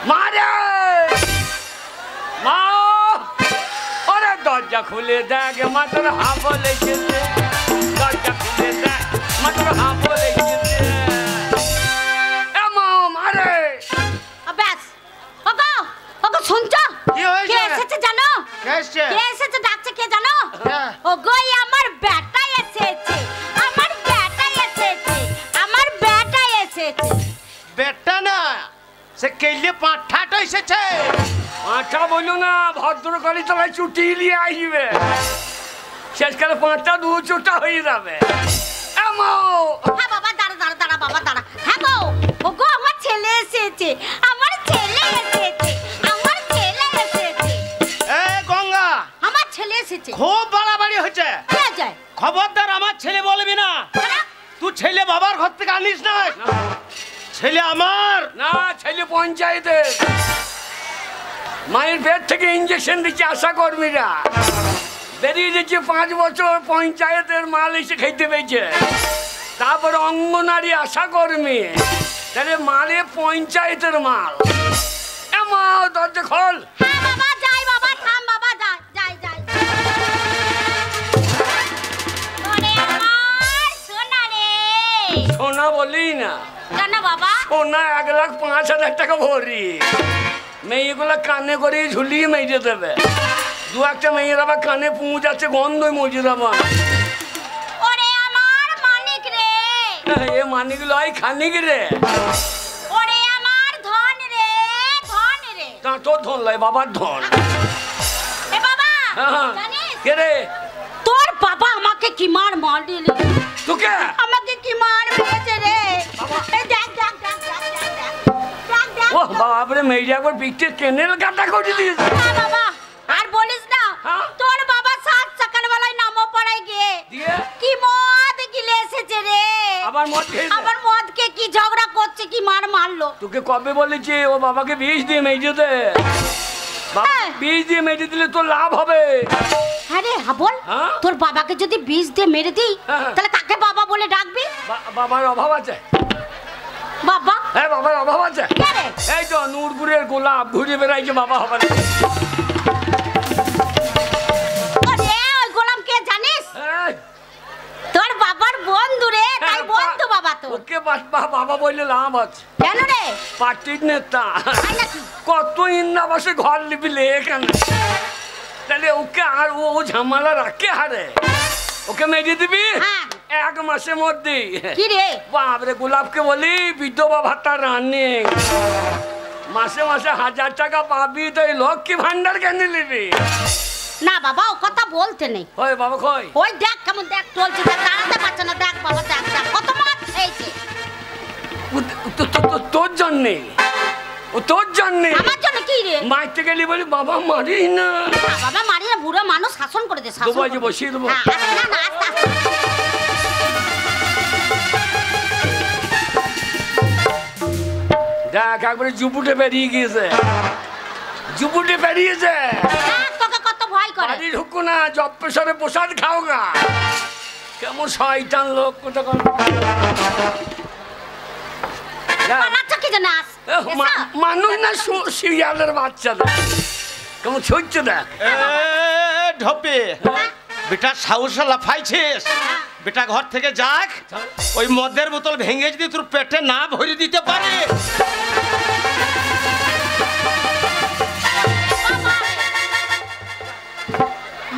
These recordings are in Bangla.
মারে মা ওরে দরজা খুলে দেখ মা তোর হা বলেছে দরজা খুলে দেখ মা তোর হা বলেছে মারে ব্যাস ওগো ওগো শুনছো কে এসেছে জানো কে এসেছে ডাকছে কে জানো ওগো আমার বেটা এসেছে আমার বেটা এসেছে আমার বেটা এসেছে বেটা না সে কেলে পাঁঠাটা এসেছে পাঁঠা বলো না ভদ্রকালী তলায় চুটি নিয়ে আসবে শেষকালে পাঁচটা দু চুটা হয়ে যাবে হ্যাঁ বাবা দাঁড়া দাঁড়া দাঁড়া বাবা দাঁড়া হ্যাঁ গো ওগো আমার ছেলে এসেছে আমার ছেলে এসেছে আমার ছেলে এসেছে এ গঙ্গা আমার ছেলে এসেছে খুব বাড়াবাড়ি হচ্ছে কে যায় খবরদার আমার ছেলে বলবি না তুই ছেলে বাবার ঘর থেকে আনিস না ছেলে আমার না ছেলে পঞ্চায়েতের মায়ের পেট থেকে ইঞ্জেকশন দিচ্ছে আশা কর্মীরা বেরিয়ে দিচ্ছে 5 বছর পঞ্চায়েতের মাল এসে খেতে পেয়েছে তারপর অঙ্গনারী আশা কর্মী তাহলে মালে পঞ্চায়েতের মাল মা দরজা খোল হ্যাঁ বাবা যাই বাবা থাম বাবা যাই যাই যাই ওরে আমার সোনা রে সোনা বলি না জানা বাবা সোনা 1,05,000 টাকা ভরি মেয়েগুলো কানে করে ঝুলিয়ে মেজে দেবে দু একটা মেয়ের আবার কানে পুঁজ আছে গন্ধই মজে দেবো ওরে আমার মানিক রে এ মানিক লয় খানিক রে ওরে আমার ধন রে ধন রে তা তোর ধন লয় বাবার ধন এ বাবা হ্যাঁ জানিস কে রে তোর বাবা আমাকে কি মার দিল তোকে আমাকে কি মার মেরেছে রে এই দেখ দেখ দেখ দেখ দেখ দেখ ও বাবা রে মেয়ে একবার পিঠে কেনেল কাটা করে দিয়েছে হ্যাঁ বাবা আর বলিস না হ্যাঁ? তোর বাবা সাত সকালবেলায় নামো পড়ায় গিয়ে দিয়ে কি মদ গিলে এসেছে রে আবার মদ খেয়েছে আবার মদকে কি ঝগড়া করছে কি মারলো তোকে কবে বলেছি ও বাবাকে বিষ দিয়ে মেজে দে বাবা বিষ দিয়ে মেজে দিলে তোর লাভ হবে আরে হাবল হ্যাঁ? তোর বাবাকে যদি বিষ দিয়ে মেরে দিই হ্যাঁ। তাহলে কাকে বাবা বলে ডাকবি বাবার অভাব আছে বাবা হ্যাঁ বাবার অভাব আছে কে রে? এই তো নূরপুরের গোলাপ ঘুরে বেড়াইছে বাবা হবে না ওরে ওই গোলাম কে জানিস এই, তোর বাবার বন্ধু রে তাই বন্ধু বাবা তো ওকে বাবা বললে লাভ আছে কেন রে পার্টির নেতা তাই নাকি কত ইন্না বসে ঘর লিপিলে এখানে তাহলে ওকে আর ও ঝামেলা রাখে হারে ওকে মেজে দিবি হ্যাঁ। 1 মাসের মধ্যে কি রে বাপরে গোলাপকে বলি বিধবা ভাতা রান্নি মাসে মাসে 1000 টাকা পাবি তো এই লক্ষ্মী ভান্ডার কেন নিবি না বাবা ও কথা বলতে নেই ওই বাবা কই ওই দেখ কেমন দেখ চলছে দেখ দাঁড়াতে পারছে না দেখ বাবা দেখ দেখ কত মাছ খেয়েছে তোর জন্যে ও তোর জন্যে আমার জন্য কি রে মারতে গেলি বলি বাবা মারি না বাবা মারি না বুড়ো মানুষ শাসন করে দে শাসন দেবো করে যে দে। বসিয়ে দেবো হ্যাঁ, আস্তে না, না, আস্তে, আস্তে। দেখ একবারে জুপুটে বেরিয়ে গিয়েছে জুপুটে বেরিয়েছে দেখ, তোকে কত ভয় করে বাড়ি ঢুকো না জব পেশারে প্রসাদ খাও গা কেমন শয়তান লোক কোথাকার পালাচ্ছ কি জানে আস মানুষ না শিয়ালের বাচ্চা কেমন সহ্য দেখ ঢপে বেটা সাহসে লাফাইছিস বেটা ঘর থেকে যাক ওই মদের বোতল ভেঙে যদি তোর পেটে না ভরে দিতে পারে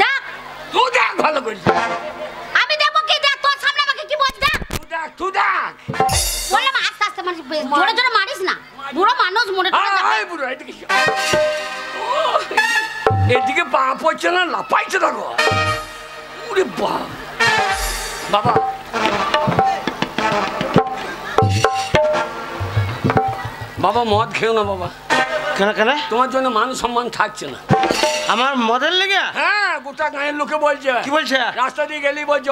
দেখ তুই দেখ ভালো করিস আমি দেখবো কি দেখ তোর সামনে আমাকে কি বল দেখ তুই দেখ বললাম আস্তে আস্তে মানে জোরে জোরে মারিস না বুড়ো মানুষ মনে করে যাবে বুড়ো এদিকে এদিকে পা পড়ছে না লাফাইছে দেখো ওরে বাবা বাবা মদ খেও না বাবা কেন কেন তোমার জন্য মান সম্মান থাকছে না আমার মদের লেগে হ্যাঁ গোটা গাঁয়ের লোকে বলছে কি বলছে রাস্তা দিয়ে গেলেই বলছে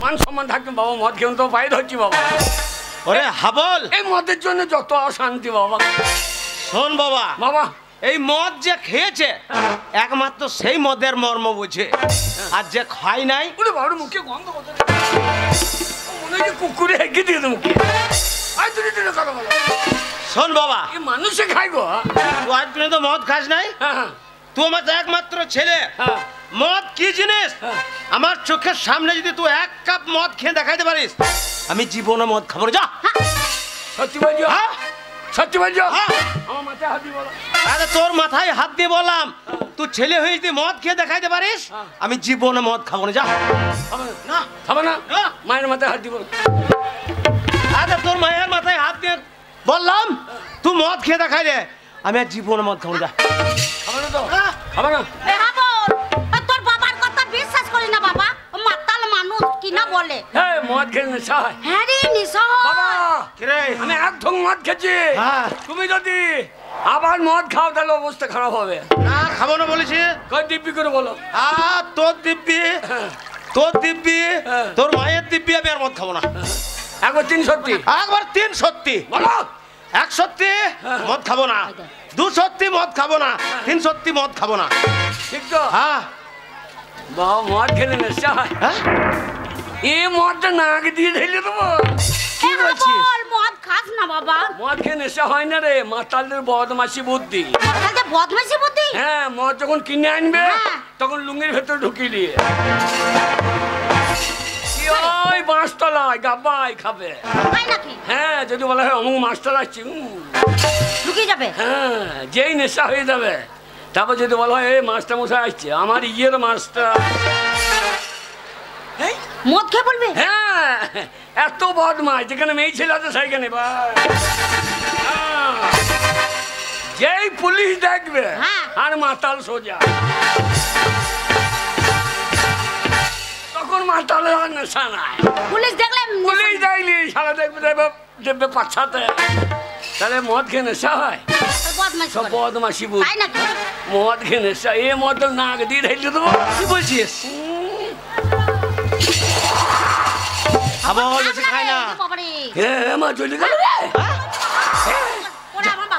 মান সম্মান থাকবে বাবা মদ খেয়ে তো পায়ে ধরছি বাবা ওরে হাবল এই মদের জন্য যত অশান্তি বাবা শোন বাবা বাবা এই মদ যে খেয়েছে একমাত্র সেই মদের মর্ম বুঝে আর যে খাই নাই ওরে বাবা মুখে গন্ধ করতে মনে হয় কুকুরে হেঁকে দিয়ে মুখে আয় তুই কথা বলো শোন বাবা, এই মানুষে খাই গো। তুই আজ পর্যন্ত মদ খাস নাই? তুই আমার একমাত্র ছেলে। মদ কি জিনিস আমার চোখের সামনে যদি তুই এক কাপ মদ খেয়ে দেখাইতে পারিস, আমি জীবনে মদ খাবো না। যা। সত্যি বলছো? সত্যি বলছো? আমার মাথায় হাত দিয়ে বলো। আরে তোর মাথায় হাত দিয়ে বললাম, তুই ছেলে হয়ে যদি মদ খেয়ে দেখাইতে পারিস, আমি জীবনে মদ খাবো না। যা। না খাবো না। মায়ের মাথায় হাত দিব। আরে তোর মায়ের মাথায় হাত দিয়ে বললাম তুই মদ খেয়ে দেখাই রে, আমি আর জীবনে মদ খাবো না। যা। খাবো না তো? খাবো না। তোর বাবার কথা বিশ্বাস করি না বাবা, মাতাল মানুষ কি না বলে। হ্যাঁ মদ খেয়ে নেশা হয়। হ্যাঁ রে নেশা বাবা কিরে, আমি এক ঢং মদ খেয়েছি। তুমি যদি আবার মদ খাও তাহলে অবস্থা খারাপ হবে। না খাবো না বলেছি। কই দিব্যি করে বলো। তোর দিব্যি, তোর দিব্যি, তোর মায়ের দিব্যি, আমি আর মদ খাবো না। একবার 3 সত্যি। একবার 3 সত্যি বলো। 1 সত্যি মদ খাবো না, 2 সত্যি মদ খাবো না, 3 সত্যি মদ খাবো না। ঠিক তো? হ্যাঁ। বাবা মদ খেলে নেশা হয়। এই মদটা নাক দিয়ে ঢেলে দেবো। কি বলছিস? মদ খাস না বাবা। মদ খেয়ে নেশা হয় না রে, মাতালদের বদমাশি বুদ্ধি। মাতালদের বদমাশি বুদ্ধি? হ্যাঁ মদ যখন কিনে আনবে হ্যাঁ। তখন লুঙ্গির ভেতরে ঢুকিয়ে দিয়ে ওই বাঁশতলায় গাব্বাই খাবে। তাই নাকি? হ্যাঁ যদি বলা হয় অমুক মাছতলা আসছি, লুকিয়ে যাবে। হ্যাঁ যেই নেশা হয়ে যাবে, তারপর যদি বলা হয় এই মাছটা মশাই আসছে, আমার ইয়ের মাছটা। মদ খেয়ে বলবে? হ্যাঁ এত বদমাশ, যেখানে মেয়ে ছেলে আছে সেইখানে ভাই। যেই পুলিশ দেখবে আর মাতাল সোজা, তখন মাতালের আর নেশা নাই। পুলিশ দেখলে? পুলিশ দেখলি সারা দেখবে দেখবে পাছাতে, তাহলে মদ খেয়ে নেশা হয়। বদমাশি সব করে। বদমাশি বুঝ। তাই নাকি? মদ খেয়ে নেশা, এ মদ নাক দিয়ে ঢেলে দেবো। কি বলছিস? খাবো বেশি খাই না। বাবারে। হ্যাঁ মা চলে গেল রে। ওরে আমার বাবা।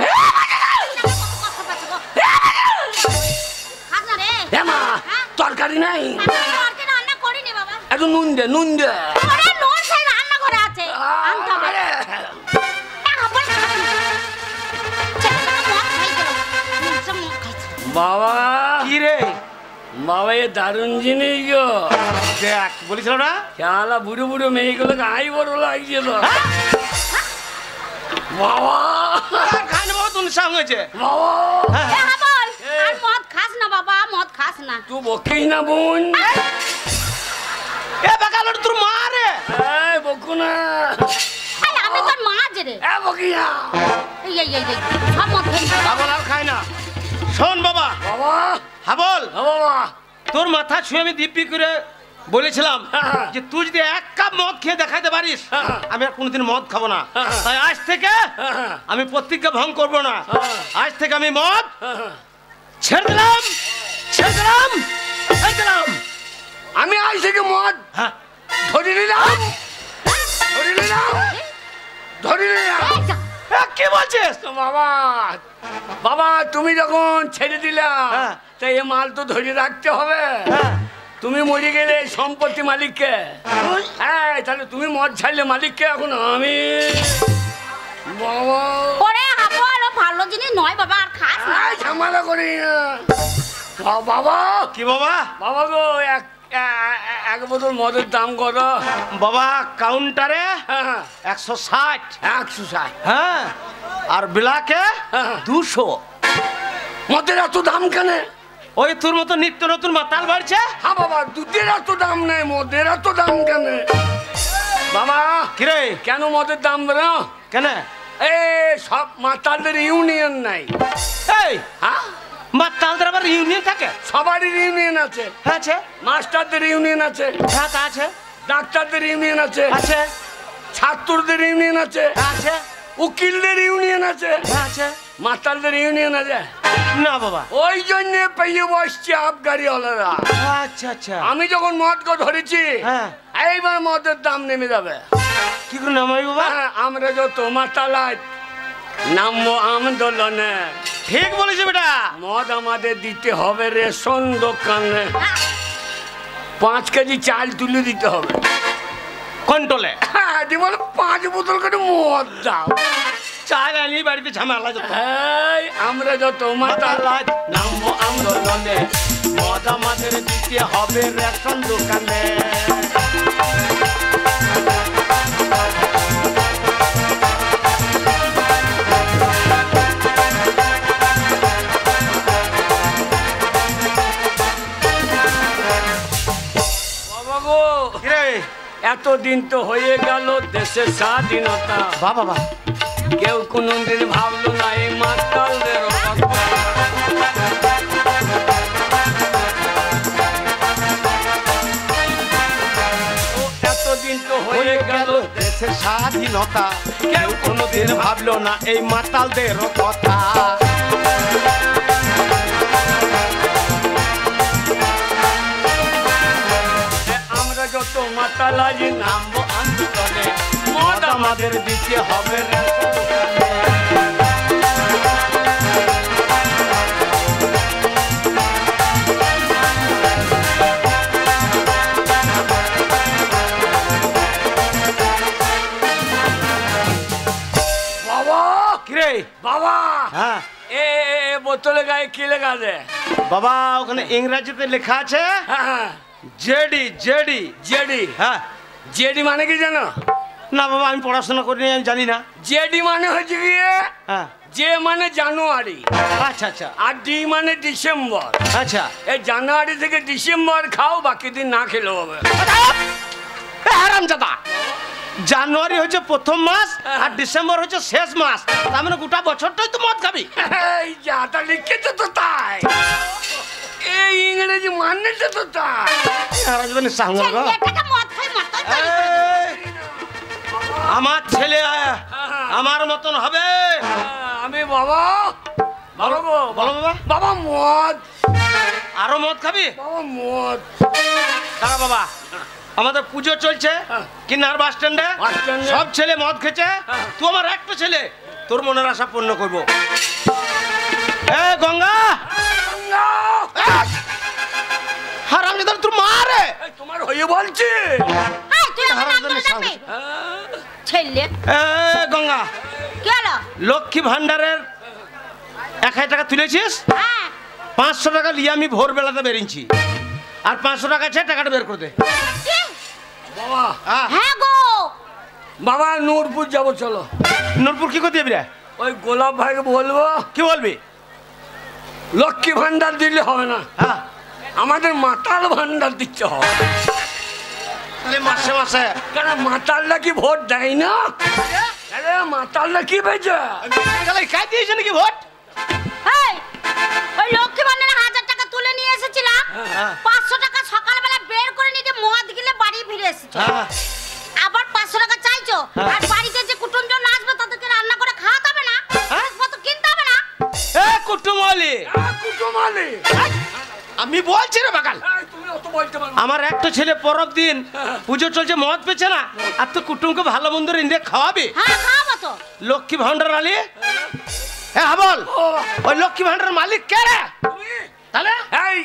খাস না রে। হ্যাঁ মা তরকারি নাই, তরকারি রান্না করিনি বাবা। একটু নুন দে, নুন দে। ওরে নুন সেই রান্না করে আছে, আনতে হবে। আরে, বাবা কি রে? বাবা এ দারুণ জিনিস গো। দেখ বলেছিল না, খেলা বুড়ো বুড়ো মেয়েগুলোকে আই বড় লাগছে তো। বাবা খাই না বাবা, তোর সঙ্গ হয়েছে বাবা আর মদ খাস না বাবা, মদ খাস না। তুই বকিস না বোন। এ বাকালোর তোর মা রে। এই বকু না। আমি তোর মা যে রে। এ বকি না। এই এই এই সব মদ খেয়ে হাবল আর খাই না। শোন বাবা, বাবা হাবল, বাবা তোর মাথা ছুঁয়ে আমি দিব্যি করে বলেছিলাম হ্যাঁ। যে তুই যদি 1 কাপ মদ খেয়ে দেখাইতে পারিস, হ্যাঁ। আমি আর কোনোদিন মদ খাবো না। হ্যাঁ। তাই আজ থেকে হ্যাঁ। আমি প্রতিজ্ঞা ভঙ্গ করবো না। হ্যাঁ। আজ থেকে আমি মদ ছেড়ে দিলাম, ছেড়ে দিলাম, ছেড়ে দিলাম। আমি আজ থেকে মদ হ্যাঁ, ধরে নিলাম, ধরে নিলাম, ধরে নিলাম। এ, কি বলছিস? তো বাবা বাবা তুমি যখন ছেড়ে দিলা, হ্যাঁ। তাই এ মাল তো ধরে রাখতে হবে। হ্যাঁ। তুমি মরে গেলে সম্পত্তি মালিককে। হ্যাঁ তাহলে তুমি মদ ছাড়লে মালিককে, এখন আমি। বাবা ওরে হাবল, ও ভালো জিনিস নয় বাবা, আর খাস না। এই ঝামেলা করি না। বাবা কি বাবা? বাবা গো এক বোতল মদের দাম কত? বাবা কাউন্টারে হ্যাঁ 160। 160। হ্যাঁ, আর বিলাকে হ্যাঁ। 200। মদের এত দাম কেন? ওই তোর মতো নিত্য নতুন মাতাল বাড়ছে। হ্যাঁ বাবা দুধের এত দাম নেই, মদের এত দাম কেন? বাবা কিরে কেন মদের দাম বেরো? কেন? এই সব মাতালদের ইউনিয়ন নাই। এই হ্যাঁ মাতালদের আবার ইউনিয়ন থাকে? সবারই ইউনিয়ন আছে। আছে। মাস্টারদের ইউনিয়ন আছে, হ্যাঁ তা আছে। ডাক্তারদের ইউনিয়ন আছে, আছে। ছাত্রদের ইউনিয়ন আছে, আছে। উকিলদের ইউনিয়ন আছে, আছে। মাতালদের ইউনিয়ন আছে না বাবা। ওই জন্য পেয়ে বসছে আবগারিওয়ালারা। আচ্ছা আচ্ছা। আমি যখন মদকে ধরেছি, হ্যাঁ। এইবার মদের দাম নেমে যাবে। কি করে নামাই বাবা? হ্যাঁ, আমরা যত মাতালায় নামবো আন্দোলনে। ঠিক বলেছি বেটা। মদ আমাদের দিতে হবে রেশন দোকানে, 5 কেজি চাল তুলে দিতে হবে কন্ট্রোলে। হ্যাঁ, 5 বোতল করে মদ দাও। চাল আনি নিয়েই বাড়িতে ঝামেলা যত। আমরা যত মাতাল নামবো আন্দোলনে, মদ আমাদের দিতে হবে রেশন দোকানে। এতদিন তো হয়ে গেল দেশের স্বাধীনতা, বাবা কেউ কোনদিন ভাবলো না এই মাতালদের এতদিন তো হয়ে গেল দেশের স্বাধীনতা, কেউ কোনোদিন ভাবলো না এই মাতালদের কথা। আমরা যত মাতালাজি নামবো আন্দোলনে, মদ আমাদের দিতে হবে রেশন দোকানে। বাবা কিরে বাবা, হ্যাঁ এ বোতলে গায়ে কি লেখা আছে? বাবা ওখানে ইংরেজিতে লেখা আছে হ্যাঁ জেডি জেডি। জেডি। হ্যাঁ জেডি মানে কি জানো? না বাবা আমি পড়াশোনা করিনি, আমি জানি না। জেডি মানে হচ্ছে গিয়ে হ্যাঁ জে মানে জানুয়ারি, আচ্ছা আচ্ছা আর ডি মানে ডিসেম্বর। আচ্ছা এই জানুয়ারি থেকে ডিসেম্বর খাও, বাকি দিন না খেলেও হবে। হারামজাদা, জানুয়ারি হচ্ছে প্রথম মাস আর ডিসেম্বর হচ্ছে শেষ মাস, তার মানে গোটা বছরটাই তো মদ খাবি। এই যাটা লিখেছে তো তাই, এই ইংরেজি মানেছে তো তাই। হারামজাদা সামনে গো। ছেলেটাকে মদ খাই মাতাল তৈরি করে দিল। আমার ছেলে আমার মতন হবে। আমি বাবা বলো গো, বলো বাবা। বাবা মদ, আরো মদ খাবি? বাবা মদ। দাঁড়া বাবা, আমাদের পুজো চলছে কিনার বাস স্ট্যান্ডে, সব ছেলে মদ খেছে, তুই আমার একটা ছেলে, তোর মনের আশা পূর্ণ করবো। এ গঙ্গা, হারামজাদা তোর মা রে, তোমার হয়ে বলছি। এই তুই আমার নাম ধরে ডাকবি? ছেলে এ গঙ্গা, কি হলো? লক্ষ্মী ভান্ডারের 1000 টাকা তুলেছিস, হ্যাঁ 500 টাকা নিয়ে আমি ভোরবেলাতে বেরিয়েছি, আর 500 টাকা আছে, টাকাটা বের করে দে। কি? বাবা হ্যাঁ গো বাবা নূরপুর যাবো, চলো। নূরপুর কি করতে যাবি রে? ওই গোলাপ ভাইকে বলবো কি বলবি? লক্ষ্মী ভান্ডার দিলে হবে না, হ্যাঁ আমাদের মাতাল ভান্ডার দিতে হবে। তাহলে মাসে মাসে কেন মাতালরা কি ভোট দেয় না? আরে মাতালরা কি পেয়েছে? তাহলে কাজ দিয়েছে নাকি ভোট? এই ওই লক্ষ্মী ভান্ডারে 1000 টাকা তুলে নিয়ে এসেছিলাম, হ্যাঁ। 500 টাকা সকালবেলা বের করে নিয়ে মদ গিলে বাড়ি ফিরে এসেছো, হ্যাঁ আবার 500 টাকা চাইছো, আর বাড়িতে যে কুটুমজন আসবে তাদেরকে রান্না করে খাওয়াতে হবে না, জিনিসপত্র কিনতে হবে না? এ কুটুমলি, কুটুমালি, আমি বলছি রে বাগাল, তুমি অত বলতে পারো? আমার একটা ছেলে পরব দিন পুজো চলছে মদ পেছে না, আর তুই কুটুমকে ভালো মন্দ রেঁধে খাওয়াবি? হ্যাঁ খাওয়াবো তো। লক্ষ্মী ভান্ডার আলি, হ্যাঁ বল, ওই লক্ষ্মী ভান্ডার মালিক কে রে? তুমি? তাহলে এই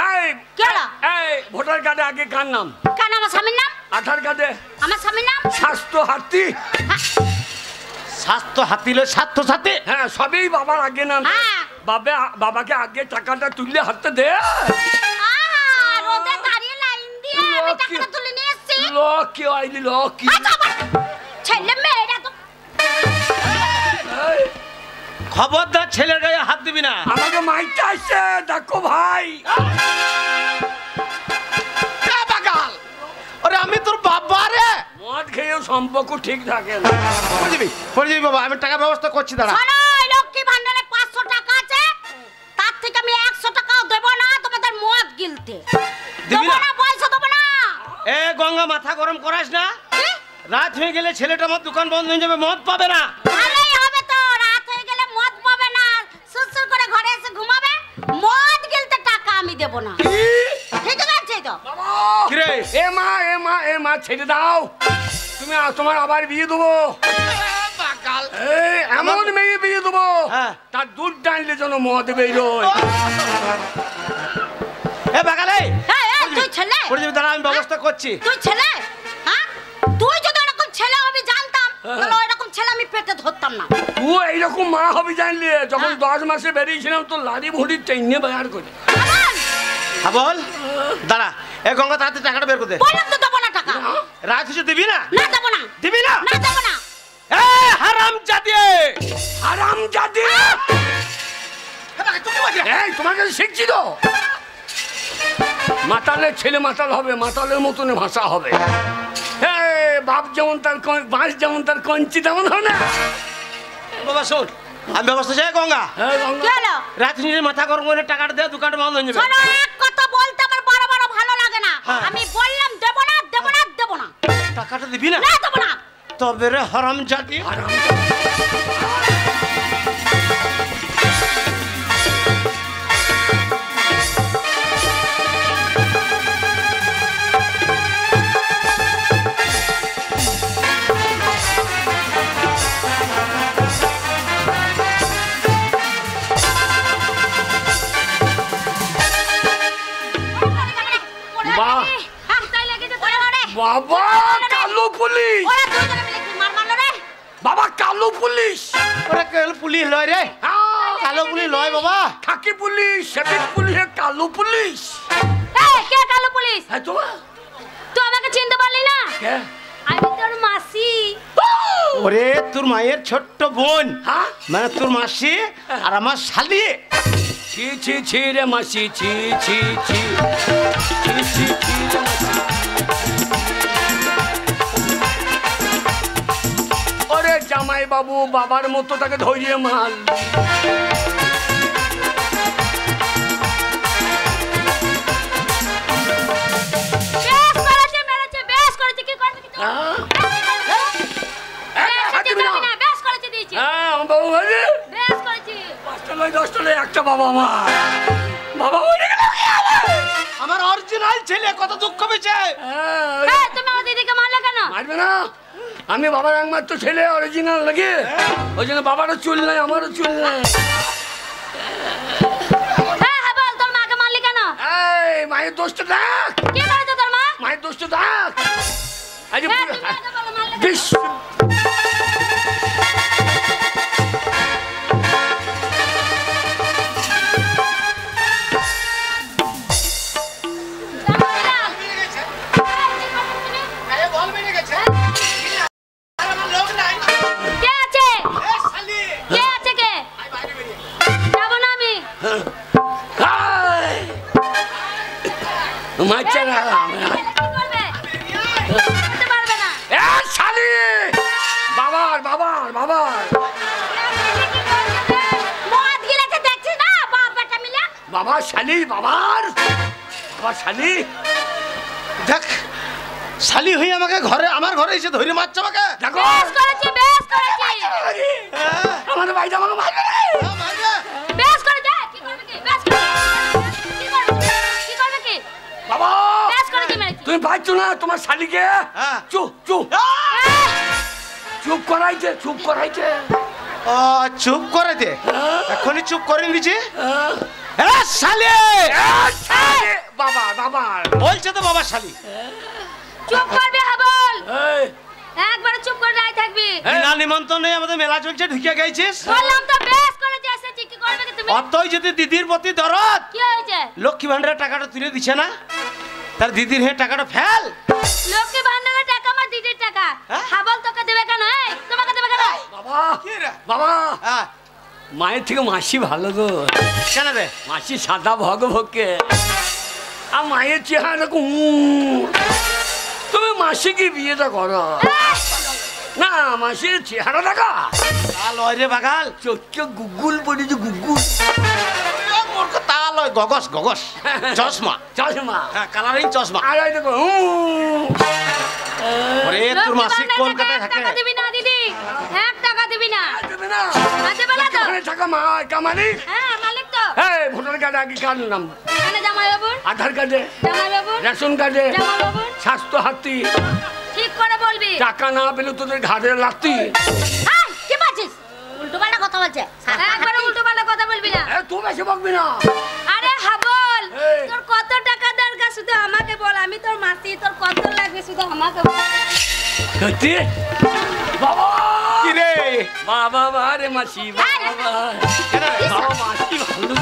এই কি হলো? এই ভোটার কার্ডে আগে কার নাম? কেন আমার স্বামীর নাম? আধার কার্ডে আমার স্বামীর নাম? স্বাস্থ্য হাতি। স্বাস্থ্য হাতি লয় স্বাস্থ্য সাথী। হ্যাঁ সবই বাবার আগে নাম। হ্যাঁ। বাবাকে আগে টাকাটা তুললে হাতে দে। রোদে দাঁড়িয়ে লাইন দিয়ে আমি টাকাটা তুলে নিয়ে এসেছি। লক্ষ্মী আইলি লক্ষ্মী। ছেলে মেয়েরা তো খবরদার ছেলের গায়ে হাত দিবি না। আমাকে মাইতে আসছে, দেখো ভাই। ওরে আমি তোর বাবা রে। মদ খেয়েও সম্পর্ক ঠিক থাকে না। পড়ে যাবি বাবা, আমি টাকার ব্যবস্থা করছি, দাঁড়া। শোনো, লক্ষ্মী ভান্ডারে 500 টাকা আছে, তার থেকে আমি 100 টাকাও দেব না তোমাদের মদ গিলতে। দিবি না? পয়সা দেব না। এ গঙ্গা, মাথা গরম করাস না। রাত হয়ে গেলে ছেলেটা আমার দোকান বন্ধ হয়ে যাবে, মদ পাবে না। ভালোই হবে তো, রাত হয়ে গেলে মদ পাবে না, সুসুর করে ঘরে এসে ঘুমাবে। মদ গিলতে টাকা আমি দেব না। ঠিক আছে তো? কি রে? এ মা ছেড়ে দাও। তুমি তোমার আবার বিয়ে দেবো। এমন মেয়ে বিয়ে দেবো তার দুধ টানলে যেন মদ বেরোয়। এ বাগালে, তুই ছেলে? পড়ে যাবি, দাঁড়া, আমি ব্যবস্থা করছি। তুই ছেলে? হ্যাঁ, তুই যদি এরকম ছেলে আমি জানতাম, তাহলে এরকম ছেলে আমি আমি পেটে ধরতাম না। ও এইরকম মা হবে জানলে, যখন 10 মাসে বেরিয়েছিলাম তো লাড়ি ভুড়ি টেনে বের করে। বল দাঁড়া, এ গঙ্গা তাড়াতাড়ি টাকাটা বের করে দে। বললাম তো দেবো না টাকা। রাত কিছু দিবি না? না দেবো না। দিবি না? না দেবো না। এ হারামজাদি, হারামজাদি! এই তোমার কাছে শিখছি তো। মাতালের ছেলে মাতাল হবে, মাতালের মতন ভাষা হবে। বাপ যেমন তার বাঁশ যেমন তার কঞ্চি তেমন হবে না। বাবা শোন, আমি ব্যবস্থা চাই। গঙ্গা রাত নিজের মাথা গরম করে টাকাটা দেওয়া, দোকানটা বন্ধ হয়ে যাবে। শোনো, এক কথা বলতে আমার বড় বড় ভালো লাগে না। আমি বললাম দেবো না, দেবো না, দেবো না। টাকাটা দিবি না? না দেবো না। তবে রে হারামজাদি। বাবা কালো পুলিশ! বাবা কালো পুলিশ! ওরে কালো পুলিশ লয় রে, কালো পুলিশ লয় বাবা। খাকি পুলিশ, সফেদ পুলিশ, কালো পুলিশ। কে কালো পুলিশ? তোমার তুই আমাকে চিনতে পারলি না? কে? আমি তোর মাসি। ওরে তোর মায়ের ছোট্ট বোন, হ্যাঁ মানে তোর মাসি আর আমার শালি। ছি ছি ছি রে মাসি, ছি ছি ছি ছি ছি ছি রে মাসি। ওরে জামাই বাবু বাবার মতো তাকে ধরিয়ে মাল। একটা বাবা মা বাবা আমার অরিজিনাল ছেলে, কত দুঃখ পেয়েছে। তুমি আমার দিদিকে মারলে কেন? মারবে না, আমি বাবার একমাত্র ছেলে, অরিজিনাল লাগে। ওই জন্য বাবারও চুল নাই, আমারও চুল নাই। তোর মাকে মারলি কেন? এই মায়ের দোষটা দেখ। কি করেছে তোর মা? মায়ের দোষটা দেখ। বিশ্ব বাবার বাবার বাবার বাবা শালি, বাবার বাবার শালি। দেখ শালি হয়ে আমাকে ঘরে, আমার ঘরে এসে ধরে মারছে আমাকে। দেখো আমাদের ভাইটা আমাকে মারবে। বাবা তুমি পাচ্ছ না তোমার শালিকে? চুপ চুপ চুপ করাইছে, চুপ করাইছে। ও চুপ করাইতে? এখনই চুপ করে নিয়েছে। বাবা বাবা বলছে তো বাবা শালি। চুপ করবে হাবল, একবার চুপ করে নাই থাকবি। না নিমন্ত্রণে আমাদের মেলা চলছে, ঢুকে গেছিস। বললাম তো বেশ করে এসেছি, কি করবে কি তুমি? অতই যদি দিদির প্রতি দরদ। কি হয়েছে? লক্ষ্মী ভান্ডারের টাকাটা তুলে দিছে না, তার দিদির হে টাকাটা ফেল। লক্ষ্মী ভান্ডারের টাকা আমার দিদির টাকা, হাবল তোকে দেবে কেন? তোমাকে দেবে কেন? বাবা বাবা মায়ের থেকে মাসি ভালো গো। কেন রে? মাসি সাদা ভগভকে, আর মায়ের চেহারা তুমি মাসিকে বিয়েটা করো না। মাসির চেহারা দেখা রে বাগাল, চোখে গুগুল পড়েছে, গুগুল। তা লয় গগস গগস, চশমা চশমা, কালারিং চশমা। আর দেখো ওরে তোর মাসি কলকাতায় থাকে। টাকা দিবি না দিদি, 1 টাকা দিবি না। দেবে না, দেবে না তো? টাকা মা কামালিক। হ্যাঁ মালিক তো। এই ভোটার কার্ডে আগে কার নাম? মানে জামাই বাবুর। আধার কার্ডে, জামাই বাবুর। রেশন কার্ডে, জামাই বাবুর। স্বাস্থ্য হাতি। ঠিক করে বলবি। টাকা না পেলে তোদের ঘাড়ে লাত্তি। কি বলছিস? উল্টোপাল্টা কথা বলছে। একবার উল্টোপাল্টা কথা বলবি না। তুই বেশি বকবি না। আরে হাবল, তোর কত টাকা দরকার শুধু আমাকে বল, আমি তোর মাসি, তোর কত লাগবে শুধু আমাকে বল। সত্যি বাবা কি রে বাবা রে মাসি বাবা মাসি ভালো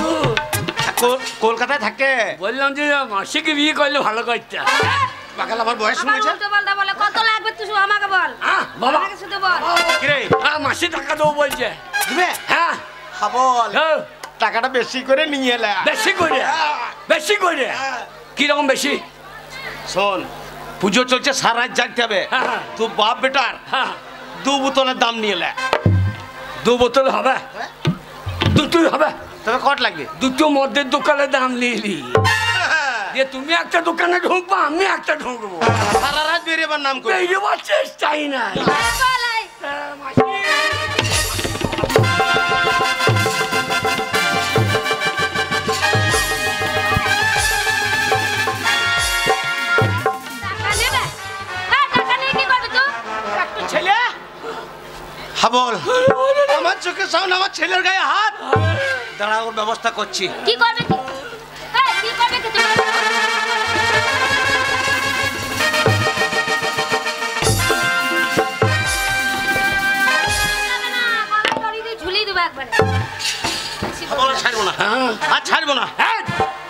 কলকাতায় থাকে বললাম যে মাসিকে বিয়ে করলে ভালো করতে বাকাল আমার বয়স শুনেছে বলে কত লাগবে তুই আমাকে বল বাবা আমাকে শুধু বল কি রে মাসি টাকা দেবো বলছে দিবে হ্যাঁ বল টাকাটা বেশি করে নিয়ে এলে বেশি করে কিরকম বেশি শোন পুজো চলছে সারা রাত জাগতে হবে তুই বাপ বেটার 2 বোতলের দাম নিয়ে এলে 2 বোতল হবে দুটোই হবে তবে কত লাগবে দুটো মদের দোকানের দাম নিলি যে তুমি একটা দোকানে ঢুকবো আমি একটা ঢুকবো সারা রাত বেরিয়েবার নাম করে বেরিয়েবার চেষ্টাই নাই ছেলে বল আমার চোখের সামনে আমার ছেলের গায়ে হাত দাঁড়া ওর ব্যবস্থা করছি কি করবে কি করবে কি ঝুলি দেবো একবারে ছাড়বো না আর ছাড়বো না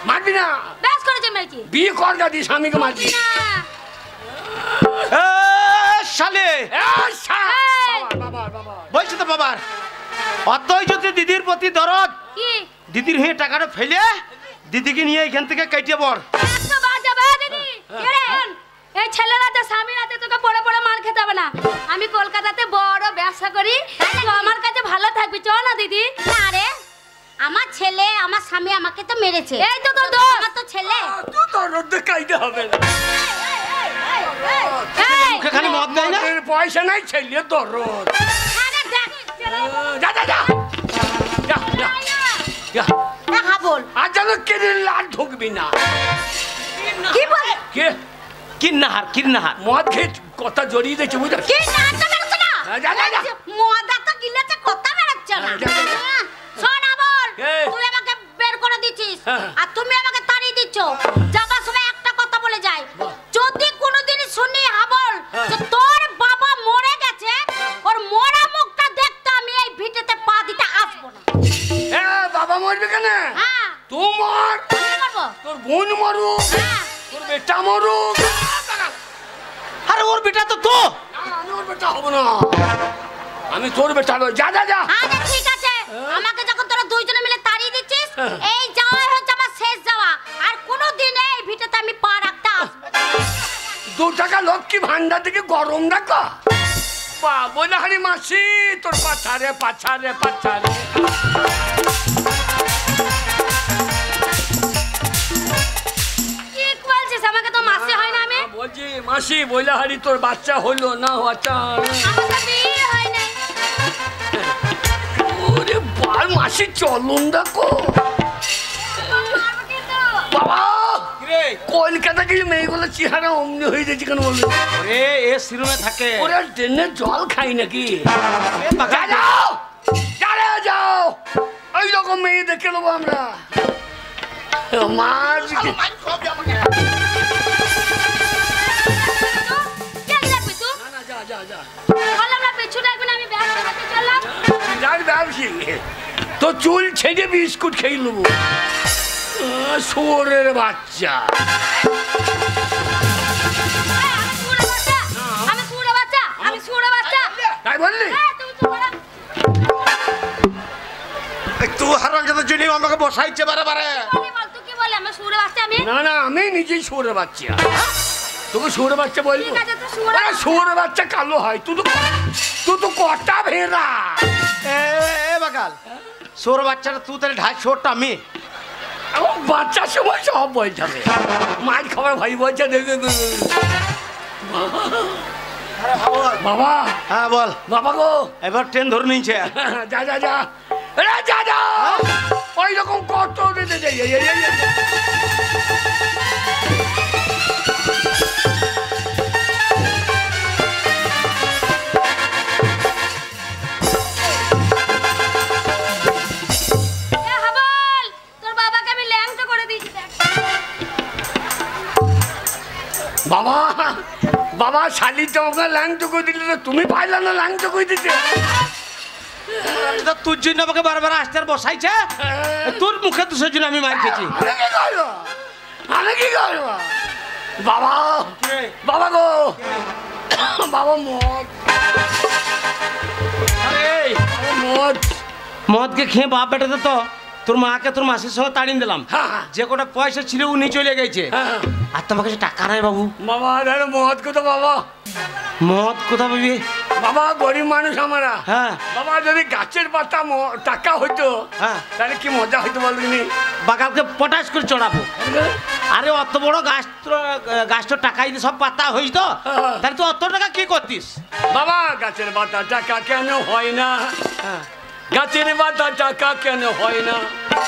মারবি না বেশ করেছে মেয়েছি বিয়ে কর দাদি স্বামীকে মারবি শালে বলছি তো বাবার অতই যদি দিদির প্রতি দরদ দিদির হয়ে টাকাটা ফেলে দিদিকে নিয়ে এখান থেকে কেটে পড় এই ছেলেরা তো স্বামী রাতে তোকে পড়ে পড়ে মার খেতে হবে না আমি কলকাতাতে বড় ব্যবসা করি আমার কাছে ভালো থাকবি চ না দিদি আরে আমার ছেলে আমার স্বামী আমাকে তো মেরেছে এই তো তোর দোষ আমার তো ছেলে তুই তোর রোদে কাইতে হবে না মুখে খালি মদ দেয় না পয়সা নাই ছেলে তোর রোদ যা যা যা যা যা হ্যাঁ বল আর যেন কেড়ে লাল ঢুকবি না কি বল কে কিন্নাহার মদ খেয়ে কথা জড়িয়ে দিয়েছে বুঝলি কি নাটক করছ না যা যা যা মদা তো গিলেছে কথা বেরোচ্ছে না শোন বল তুই আমাকে বের করে দিছিস আর তুমি আমাকে তাড়িয়ে দিচ্ছ যাবার সময় একটা কথা বলে যাই যদি কোনোদিন শুনি হাবল যে তোর বাবা মরে গেছে ওর মরা মুখটা দেখতে আমি এই ভিটেতে পা দিতে আসবো না বাবা মরবে কেন তুই মর তোর বোন মরুক তোর বেটা মরুক আরে ওর বেটা তো আমি ওর বেটা হব না আমি তোর বেটা যা যা যা আচ্ছা ঠিক আছে আমাকে যখন তোরা দুইজনে মিলে তাড়িয়ে দিচ্ছিস এই যাওয়াই হচ্ছে আমার শেষ যাওয়া আর কোনোদিন এই ভিটেতে আমি পা রাখতে আসবো 2 টাকা লক্ষ্মী ভান্ডার থেকে গরম রাখা বলে হারি মাসি তোর পাছারে আমাকে তো মাসি হয় না আমি বলছি মাসি বইলা হারি তোর বাচ্চা হলো না বাচ্চা হয় না ওরে বাল মাসি চলুন দেখো বাবা কলকাতা গিয়ে মেয়েগুলো চেহারা অমনি হয়ে যাচ্ছে কেন বলবে এ সিরুমে থাকে ওরা ট্রেনের জল খাই নাকি যাও ওই রকম মেয়ে দেখে নেবো আমরা মাছ তো চুল ছেড়ে বিস্কুট খেয়ে নেবো শুয়োরের বাচ্চা তাই বললি তুই হারান যাতে জন্য আমাকে বসাইছে বারে না না আমি নিজেই শুয়োরের বাচ্চা তোকে শুয়োরের বাচ্চা বলবো শুয়োরের বাচ্চা কালো হয় তুই তো কটা ভেড়া বাগাল সোর বাচ্চাটা তুই তাহলে 250টা আমি বাচ্চার সময় সব বলতে হবে মাছ খাবার ভাই বলছে বাবা হ্যাঁ বল বাবা গো এবার ট্রেন ধরে নিয়েছে যা যা যা যা যা ওই রকম কত বাবা বাবা শালি তোমাকে ল্যাংটো করে দিলে তো তুমি পাইলা না ল্যাংটো করে দিতে। তোর জন্য আমাকে বারবার আসতে আর বসাইছে, তোর মুখে দুশোর জন্য আমি মার খেয়েছি। আমি কি করবো বাবা? বাবা গো বাবা মদ মদ মদকে খেয়ে বাপ বেটাতে তো তোর মাকে তোর মাসির সঙ্গে তাড়িয়ে দিলাম। যে কটা পয়সা ছিল উনি চলে গেছে, আর তোমার কাছে টাকা নাই বাবু। বাবা মদ কোথা বাবা? মদ কোথা পাবি বাবা? গরিব মানুষ আমরা। হ্যাঁ বাবা যদি গাছের পাতা টাকা হইতো তাহলে কি মজা হইতো বলবিনি? বাগালকে পটাশ করে চড়াবো। আরে অত বড় গাছটা টাকা যদি সব পাতা হইস তো তাহলে তুই অত টাকা কি করতিস? বাবা গাছের পাতা টাকা কেন হয় না? গাছের পাতা টাকা কেন হয় না?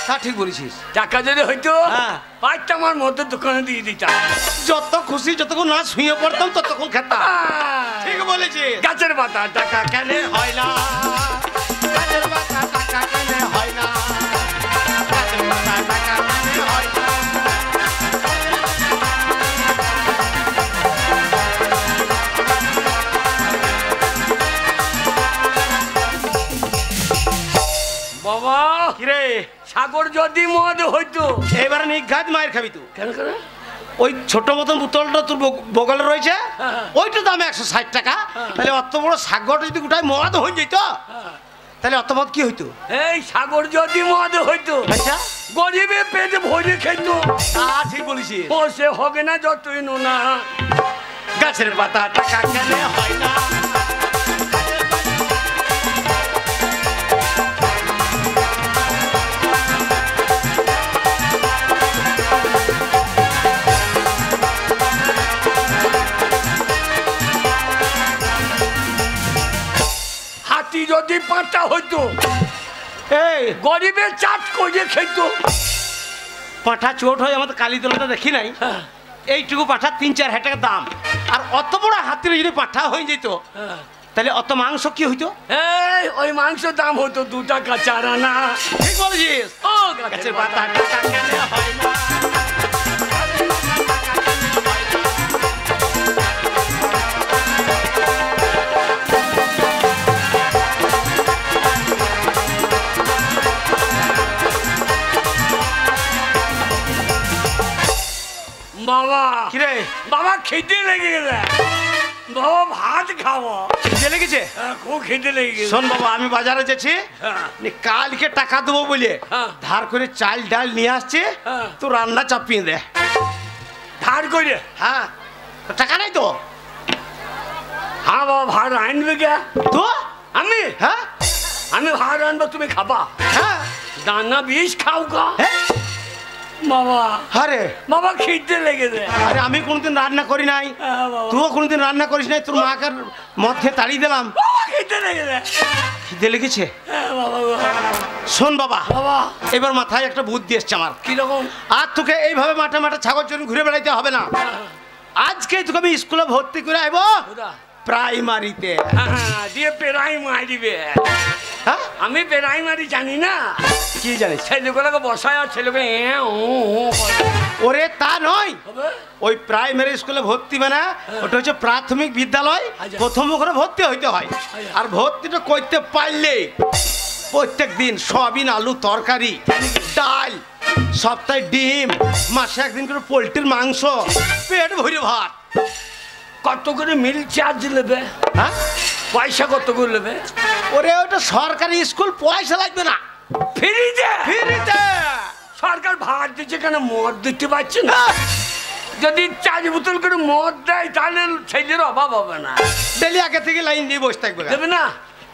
তা ঠিক বলেছিস। টাকা যদি হইতো পাঁচটা আমার মধ্যে দোকানে দিয়ে দিতাম। যত খুশি যতক্ষণ না শুয়ে পড়তাম ততক্ষণ খেতাম। ঠিক বলেছিস। গাছের পাতা টাকা কেন হয় না? গাছের পাতা টাকা কেন হয় না? গাছের পাতা টাকা কেন হয় না? বাবা কিরে সাগর যদি মদ হইতো এবারে নিঘাত মায়ের খাবি তুই। কেন কেন? ওই ছোট মতন বোতলটা তোর বগলে রয়েছে, ওইটা দাম 160 টাকা। তাহলে অত বড় সাগরটা যদি গোটায় মদ হয়ে যেত তাহলে অত মদ কি হইতো? এই সাগর যদি মদ হইতো আচ্ছা গরিবে পেটে ভরে খেত। ঠিক বলেছিস। ও সে হবে না যতই নোনা। গাছের পাতা টাকা কেন হয় না? হাতি যদি পাঁচটা হইতো এই গরিবের চাট করে খেত। পাঠা চোট হয়ে আমাদের কালীতলাটা দেখি নাই, এইটুকু পাঠা 3-4 হাজার টাকা দাম। আর অত বড় হাতির যদি পাঠা হয়ে যেত তাহলে অত মাংস কি হইতো? এই ওই মাংস দাম হতো 2 টাকা 4 আনা। ঠিক বলেছিস। ও গাছের পাতা টাকা কেন হয় না? বাবা কিরে বাবা খেতে লেগে গেছে বাবা, ভাত খাবো। খিদে লেগেছে? খুব খেতে লেগে গেছে। শোন বাবা, আমি বাজারে যাচ্ছি, কালকে টাকা দেবো বলে ধার করে চাল ডাল নিয়ে আসছে, তো রান্না চাপিয়ে দে। ধার করে? হ্যাঁ। টাকা নাই তো? হ্যাঁ বাবা, ভাত আনবে কে? তো আমি? হ্যাঁ আমি ভাত আনবো, তুমি খাবা? হ্যাঁ। দানা বিষ খাও কা বাবা? আরে বাবা খিদে লেগেছে। আরে আমি কোনদিন রান্না করি নাই, তুইও কোনদিন রান্না করিস নাই, তোর মাকে মদ খেয়ে তাড়িয়ে দিলাম। খিদে লেগেছে। খিদে লেগেছে? বাবা শোন বাবা, বাবা এবার মাথায় একটা বুদ্ধি এসছে আমার। কিরকম? আর তোকে এইভাবে মাঠে মাঠে ছাগল চড়ে ঘুরে বেড়াইতে হবে না। আজকে তোকে আমি স্কুলে ভর্তি করে আইব, প্রাইমারিতে। দিয়ে প্রাইমারি দিবে? আমি প্রাইমারি জানি না। কি জানিস? ছেলেগুলোকে বসায় আর ছেলেকে ওরে তা নয়, ওই প্রাইমারি স্কুলে ভর্তি মানে ওটা হচ্ছে প্রাথমিক বিদ্যালয়, প্রথম ওখানে ভর্তি হইতে হয়। আর ভর্তিটা করতে পারলে প্রত্যেক দিন সয়াবিন আলু তরকারি, ডাল, সপ্তাহে ডিম, মাসে একদিন করে পোলট্রির মাংস, পেট ভরে ভাত। কত করে মিল চার্জ নেবে? হ্যাঁ, পয়সা কত করে নেবে? ওরে ওটা সরকারি স্কুল, পয়সা লাগবে না, ফ্রিতে। ফ্রিতে। সরকার ভাত দিচ্ছে কেন, মদ দিতে পারছে না? যদি 4 বোতল করে মদ দেয় তাহলে ছেলের অভাব হবে না। ডেলি আগে থেকে লাইন দিয়ে বসে থাকবে। দেবে না?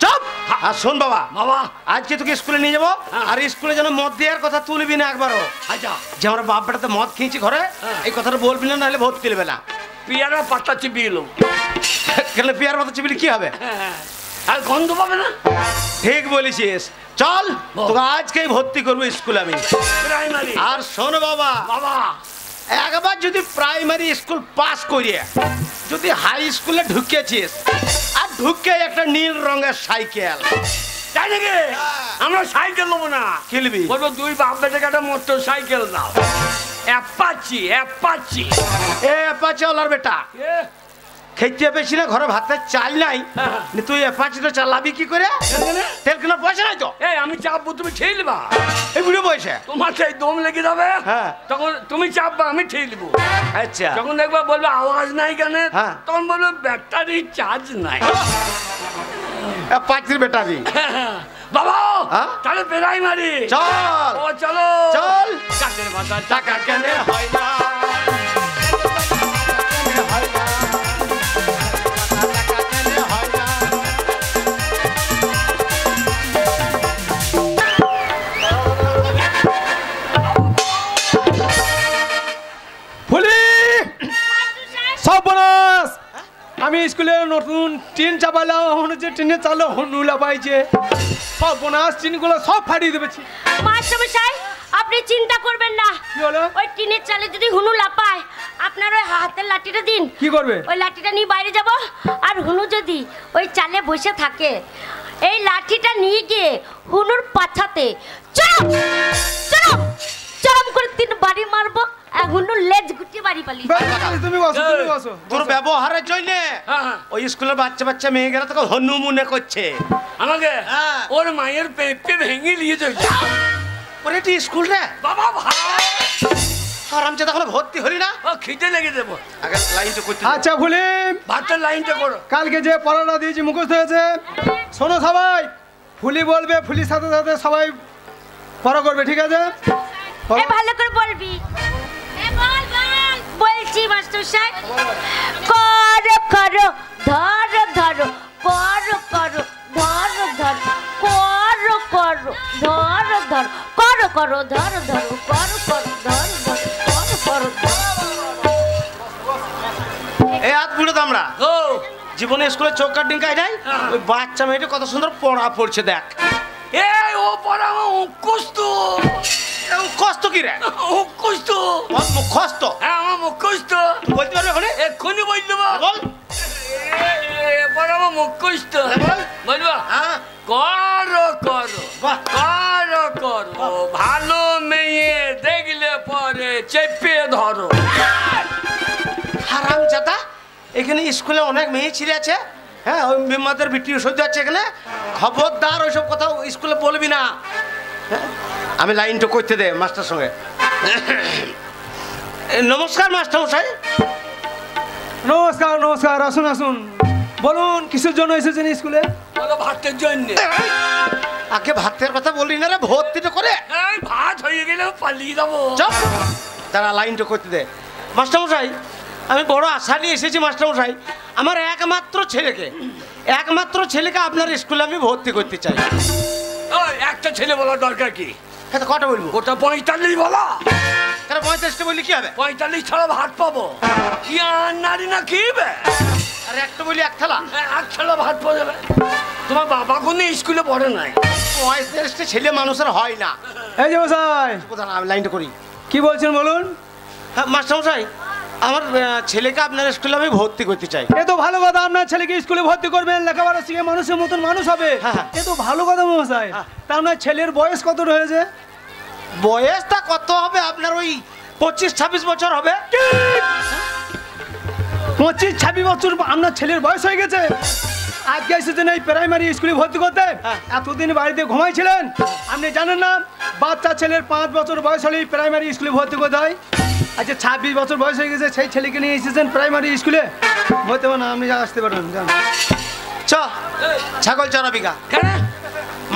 চুপ। আর শোন বাবা, বাবা আজকে তোকে স্কুলে নিয়ে যাবো, আর স্কুলে যেন মদ দেওয়ার কথা তুলবি না একবারও। আচ্ছা। যে আমার বাপ বেটাতে মদ খেয়েছি ঘরে, এই কথাটা বলবি না, নাহলে ভর্তি নেবে না। পেয়ারা পাতা চিবিয়ে এলো। কেন পেয়ার পাতা চিবিলে কি হবে? আর গন্ধ পাবে না? ঠিক বলেছিস। চল, তোকে আজকেই ভর্তি করবো স্কুলে আমি, প্রাইমারি। আর শোন বাবা, বাবা একবার যদি প্রাইমারি স্কুল পাস করিয়ে যদি হাই স্কুলে ঢুকেছিস, আর ঢুকে একটা নীল রঙের সাইকেল, তাই নাকি? আমরা সাইকেল নেবো না। খেলবি? বলবো 2 বাপ বেটাকে একটা মোটর সাইকেল দাও। Apache, Apache. এ অ্যাপাচি ওলার বেটা, খেতে পেয়েছি না, ঘরে ভাতের চাল নাই, তুই পাঁচটা চালাবি কি করে? তেল কেনার পয়সা নাই তো। এই আমি চাপবো, তুমি ঠেলবা। এই বুড়ো বয়সে তোমার সেই দম লেগে যাবে, হ্যাঁ। তখন তুমি চাপবা, আমি ঠেলবো। আচ্ছা, যখন দেখবা বলবে আওয়াজ নাই কেন, হ্যাঁ। তখন বলবে ব্যাটারি চার্জ নাই। পাঁচের ব্যাটারি। বাবা হ্যাঁ? তাহলে পেরাই মারি, চল ও চলো চল। কাঠের বাতা টাকা কেন হয় না, আমি স্কুলে নতুন টিন চাপালাম, এখন যে টিনে চালো নুলা পাইছে, সব বোনাস টিনগুলো সব ফাটিয়ে দেবেছি। মাস্টারমশাই আপনি চিন্তা করবেন না, কি হলো? ওই টিনের চালে যদি হুনু লাপায়, আপনার ওই হাতের লাঠিটা দিন। কি করবে? ওই লাঠিটা নিয়ে বাইরে যাব, আর হুনু যদি ওই চালে বসে থাকে, এই লাঠিটা নিয়ে গিয়ে হুনুর পাছাতে চরম চরম চরম করে 3 বাড়ি মারবো, আর হুনুর লেজ গুটিয়ে বাড়ি পালিয়ে যাবে। তুমি বসো, তুমি বসো। তোর ব্যবহারের জন্য হ্যাঁ। ওই স্কুলের বাচ্চা মেয়ে গেলে তোকে হনু মনে করছে আমাকে। হ্যাঁ। ওর মায়ের পেপে ভেঙে নিয়ে যাবে। ওরে তুই স্কুল রে বাবা ভাই, আরামছে, তখন ভর্তি হলি না? ও খিদে লেগে দেবো। আগে লাইনটা করতে আচ্ছা ফুলি, ভাতের লাইনটা করো। কালকে যে পড়াটা দিয়েছি মুখস্থ হয়েছে, শোনো সবাই, ফুলি বলবে, ফুলির সাথে সাথে সবাই পড়া করবে, ঠিক আছে? এ ভালো করে বলবি। এ বল বল। বলছি মাস্টার সাহেব, করো করো ধরো ধরো, করো করো ধরো ধরো, করো করো ধরো ধরো, করো করো ধরো ধরো, করো করো ধরো ধরো, করো করো। এই হাত বুড়ো দামড়া, ও জীবনে স্কুলে চোখ কাটিং কাজ নাই, ওই বাচ্চা মেয়েটা কত সুন্দর পড়া পড়ছে দেখ। এই ও পড়া মুখস্থ। কষ্ট কি রে? মুখস্থ। মুখস্থ? হ্যাঁ আমার মুখস্থ। বলতে পারবে ওখানে? এক্ষুনি বল দেবো। বল। পড়া আমার মুখস্থ। বল। বলবা হ্যাঁ। করো করো বাহ। করো করো, ভালো মেয়ে দেখলে পরে চেপে ধরো। হারাম জাদা, এখানে স্কুলে অনেক মেয়ে ছেলে আছে, হ্যাঁ, ওই মেম্মাদের ভিটি সহ্য আছে এখানে, খবরদার ওইসব কথা স্কুলে বলবি না। হ্যাঁ? আমি লাইনটা করতে দে মাস্টার সঙ্গে। নমস্কার মাস্টার মশাই। নমস্কার নমস্কার, আসুন আসুন, বলুন কিসের জন্য এসেছেন স্কুলে? বলো ভাতের জন্য। আগে ভাতের কথা বললি না রে, ভর্তিটা করে এই ভাত হয়ে গেলে পালিয়ে যাবো। চপ, তারা লাইনটা করতে দে। মাস্টার মশাই, আমি বড় আশা নিয়ে এসেছি মাস্টার মশাই, আমার একমাত্র ছেলেকে আপনার স্কুলে আমি ভর্তি করতে চাই। ওই একটা ছেলে বলার দরকার কি? হ্যাঁ, কটা বলবো? ওটা 45 বলা। তারা 45টা বললি কি হবে? 45 ছাড়া ভাত পাবো কি? আর নারী না কি বে? আর একটা বলি এক থালা? এক ছাড়া ভাত পাওয়া যাবে। তোমার বাবা কোনো স্কুলে পড়ে নাই। 45টা ছেলে মানুষের হয় না। এই যে মশাই, কোথায় আমি লাইনটা করি। কি বলছেন বলুন? হ্যাঁ মাস্টার মশাই, আমার ছেলেকে আপনার স্কুলে আমি ভর্তি করতে চাই। এ তো ভালো কথা, আপনার ছেলেকে স্কুলে ভর্তি করবেন, লেখাপড়া শিখে মানুষের মতন মানুষ হবে। হ্যাঁ। এ তো ভালো কথা মশাই। তা আপনার ছেলের বয়স কত রয়েছে? বয়সটা কত হবে আপনার? ওই 25-26 বছর হবে। 25-26 বছর আপনার ছেলের বয়স হয়ে গেছে? আজকে এসেছেন এই প্রাইমারি স্কুলে ভর্তি করতে, এতদিন বাড়িতে ঘুমাইছিলেন? আপনি জানেন না বাচ্চা ছেলের 5 বছর বয়স হলেই প্রাইমারি স্কুলে ভর্তি করতে হয়? আচ্ছা 26 বছর বয়স হয়ে গেছে, সেই ছেলেকে নিয়ে এসেছেন প্রাইমারি স্কুলে ভর্তি? না, আপনি আসতে পারেন, যান। চ ছাগল চড়াবিঘা কেন?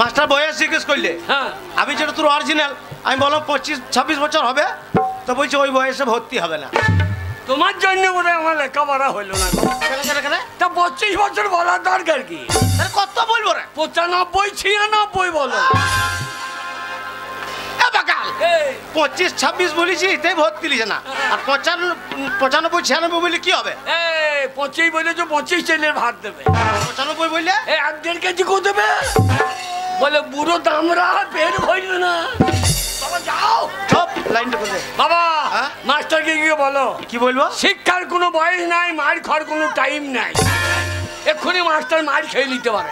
মাস্টার বয়স জিজ্ঞেস করলে, হ্যাঁ আমি যেটা তোর অরিজিনাল, আমি বললাম 25-26 বছর হবে, তো বলছি ওই বয়সে ভর্তি হবে না। তোমার জন্য বলে আমার লেখাপড়া হইলো না। তা 25 বছর বলার দরকার কি? কত বলবো রে? 95-96 বলো। 25-26 বলেছি, তাই ভর্তি লিছে না। আর 95-96 বললে কি হবে? 25 বলে যে 25 ছেলের ভাত দেবে। 95 বললে 1.5 কেজি করে দেবে। বলে বুড়ো দামরা পেট ভরল না। বাবা যাও, সব লাইনটা করে। বাবা হ্যাঁ? মাস্টারকে গিয়ে বলো কি বলবো? শিক্ষার কোনো বয়স নাই, মার খাওয়ার কোনো টাইম নাই। এক্ষুনি মাস্টার মার খেয়ে নিতে পারে।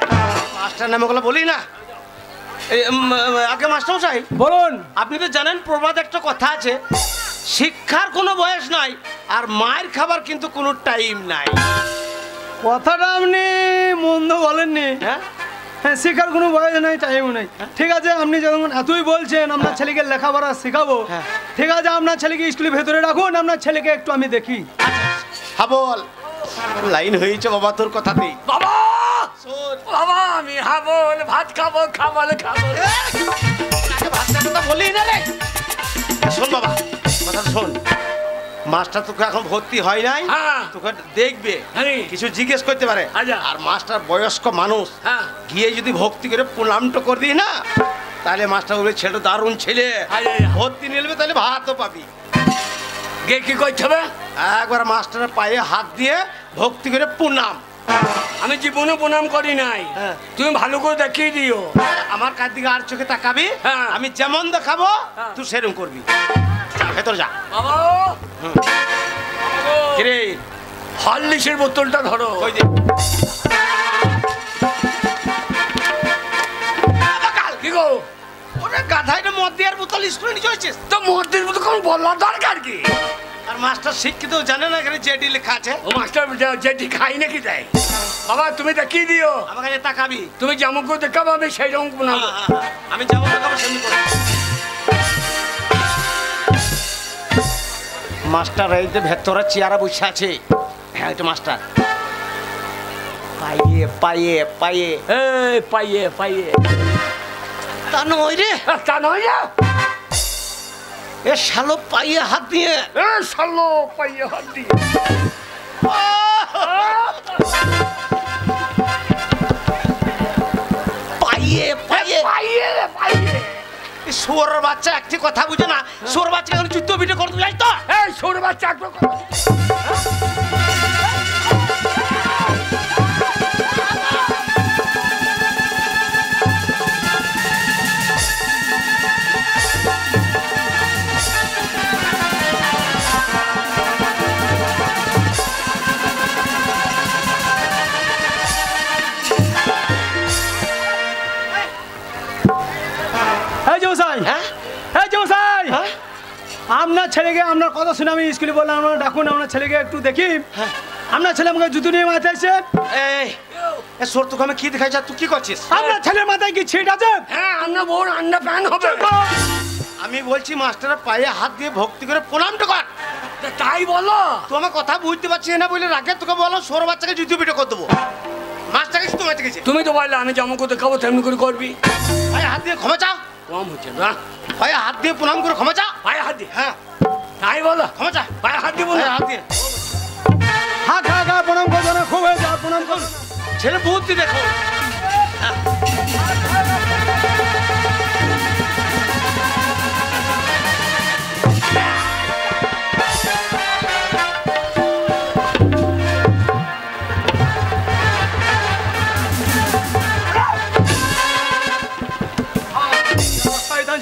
মাস্টার নামে ওগুলো বলি না। আগে মাস্টার মশাই বলুন। আপনি তো জানেন প্রবাদ একটা কথা আছে, শিক্ষার কোনো বয়স নাই আর মায়ের খাবার কিন্তু কোনো টাইম নাই। কথাটা আপনি মন্দ বলেননি। হ্যাঁ হ্যাঁ, শেখার কোনো বয়স নেই, টাইমও নেই। ঠিক আছে, আপনি যখন এতই বলছেন আপনার ছেলেকে লেখাপড়া শেখাবো, ঠিক আছে আপনার ছেলেকে স্কুলের ভেতরে রাখুন, আপনার ছেলেকে একটু আমি দেখি। হাবল লাইন হয়েছে বাবা তোর কথাতেই। বাবা বাবা আমি হাবল ভাত খাবো খাবল খাবো। ভাতটা কথা বলি না রে। শোন বাবা, কথা শোন, মাস্টার তোকে এখন ভর্তি হয় নাই, তোকে দেখবে, কিছু জিজ্ঞেস করতে পারে। আর মাস্টার বয়স্ক মানুষ, গিয়ে যদি ভক্তি করে প্রণামটা করে দিই না, তাহলে মাস্টার বলবে ছেলে দারুণ ছেলে, ভর্তি নিলবে, তাহলে ভাতও পাবি। গে কি করতে হবে? একবার মাস্টারের পায়ে হাত দিয়ে ভক্তি করে প্রণাম। আমি জীবনে প্রণাম করি নাই, তুমি ভালো করে দেখিয়ে দিও। আমার কাছ দিকে আর চোখে তাকাবি, আমি যেমন দেখাবো তুই সেরকম করবি। ভেতর যা বাবা। কিরে হরলিক্সের বোতলটা ধরো। ওই যে কি গো, ওরে গাধাইটা মদ দেওয়ার বোতল স্কুলে নিয়ে চলছিস তো মদের বোতল কোন বলার দরকার কি? আর মাস্টার শিক্ষিত জানে না এখানে জেডি লেখা আছে। ও মাস্টার যেটি খাই নাকি দেয়? বাবা তুমি দেখিয়ে দিও। আমার কাছে তাকাবি, তুমি যেমন করে দেখাবো আমি সেই রকম বানাবো। আমি যেমন দেখাবো সেমনি করবো। মাস্টার এই যে ভেতরে চেয়ারে বসে আছে। হ্যাঁ এটা মাস্টার। পাইয়ে পাইয়ে পাইয়ে এই পাইয়ে পাইয়ে তা নয় রে, তা নয় রে। এ শালো পাইয়ে হাত দিয়ে, এ শালো পাইয়ে হাত দিয়ে। পাইয়ে পাইয়ে পাইয়ে পাইয়ে। সোরের বাচ্চা একটি কথা বুঝে না, সোর বাচ্চা এখন যুদ্ধ ভিডিও করতে যাই তো। এই সোর বাচ্চা একটু আপনার ছেলেকে আপনার কথা শুনে আমি স্কুলে বললাম আপনার ডাকুন, আপনার ছেলেকে একটু দেখি। আপনার ছেলে আমাকে জুতো নিয়ে মাথায় এসে এই সোর তোকে আমি কি দেখাইছ, তুই কি করছিস? আপনার ছেলের মাথায় কি ছিট আছে? হ্যাঁ আমরা বউর আন্ডা প্যান হবে। আমি বলছি মাস্টারের পায়ে হাত দিয়ে ভক্তি করে প্রণামটা কর। তাই বলো? তুই আমার কথা বুঝতে পারছিস না বলে রাগে তোকে বলো সোর বাচ্চাকে যুদ্ধ ভিডিও করে দেবো। মাস্টারকে শুধু মারতে গেছে। তুমি তো বললে আমি যেমন করে দেখাবো তেমনি করে করবি। পায়ে হাত দিয়ে ক্ষমা চাও। কম হচ্ছে না, পায়ে হাত দিয়ে প্রণাম করে ক্ষমা চাও। পায়ে হাত দিয়ে? হ্যাঁ তাই বলো, ক্ষমা চা। পায়ে হাত দিব না, হাত দিয়ে হাত খা প্রণাম করো না, খুব হয়ে যাও প্রণাম করো। ছেলে বুদ্ধি দেখো।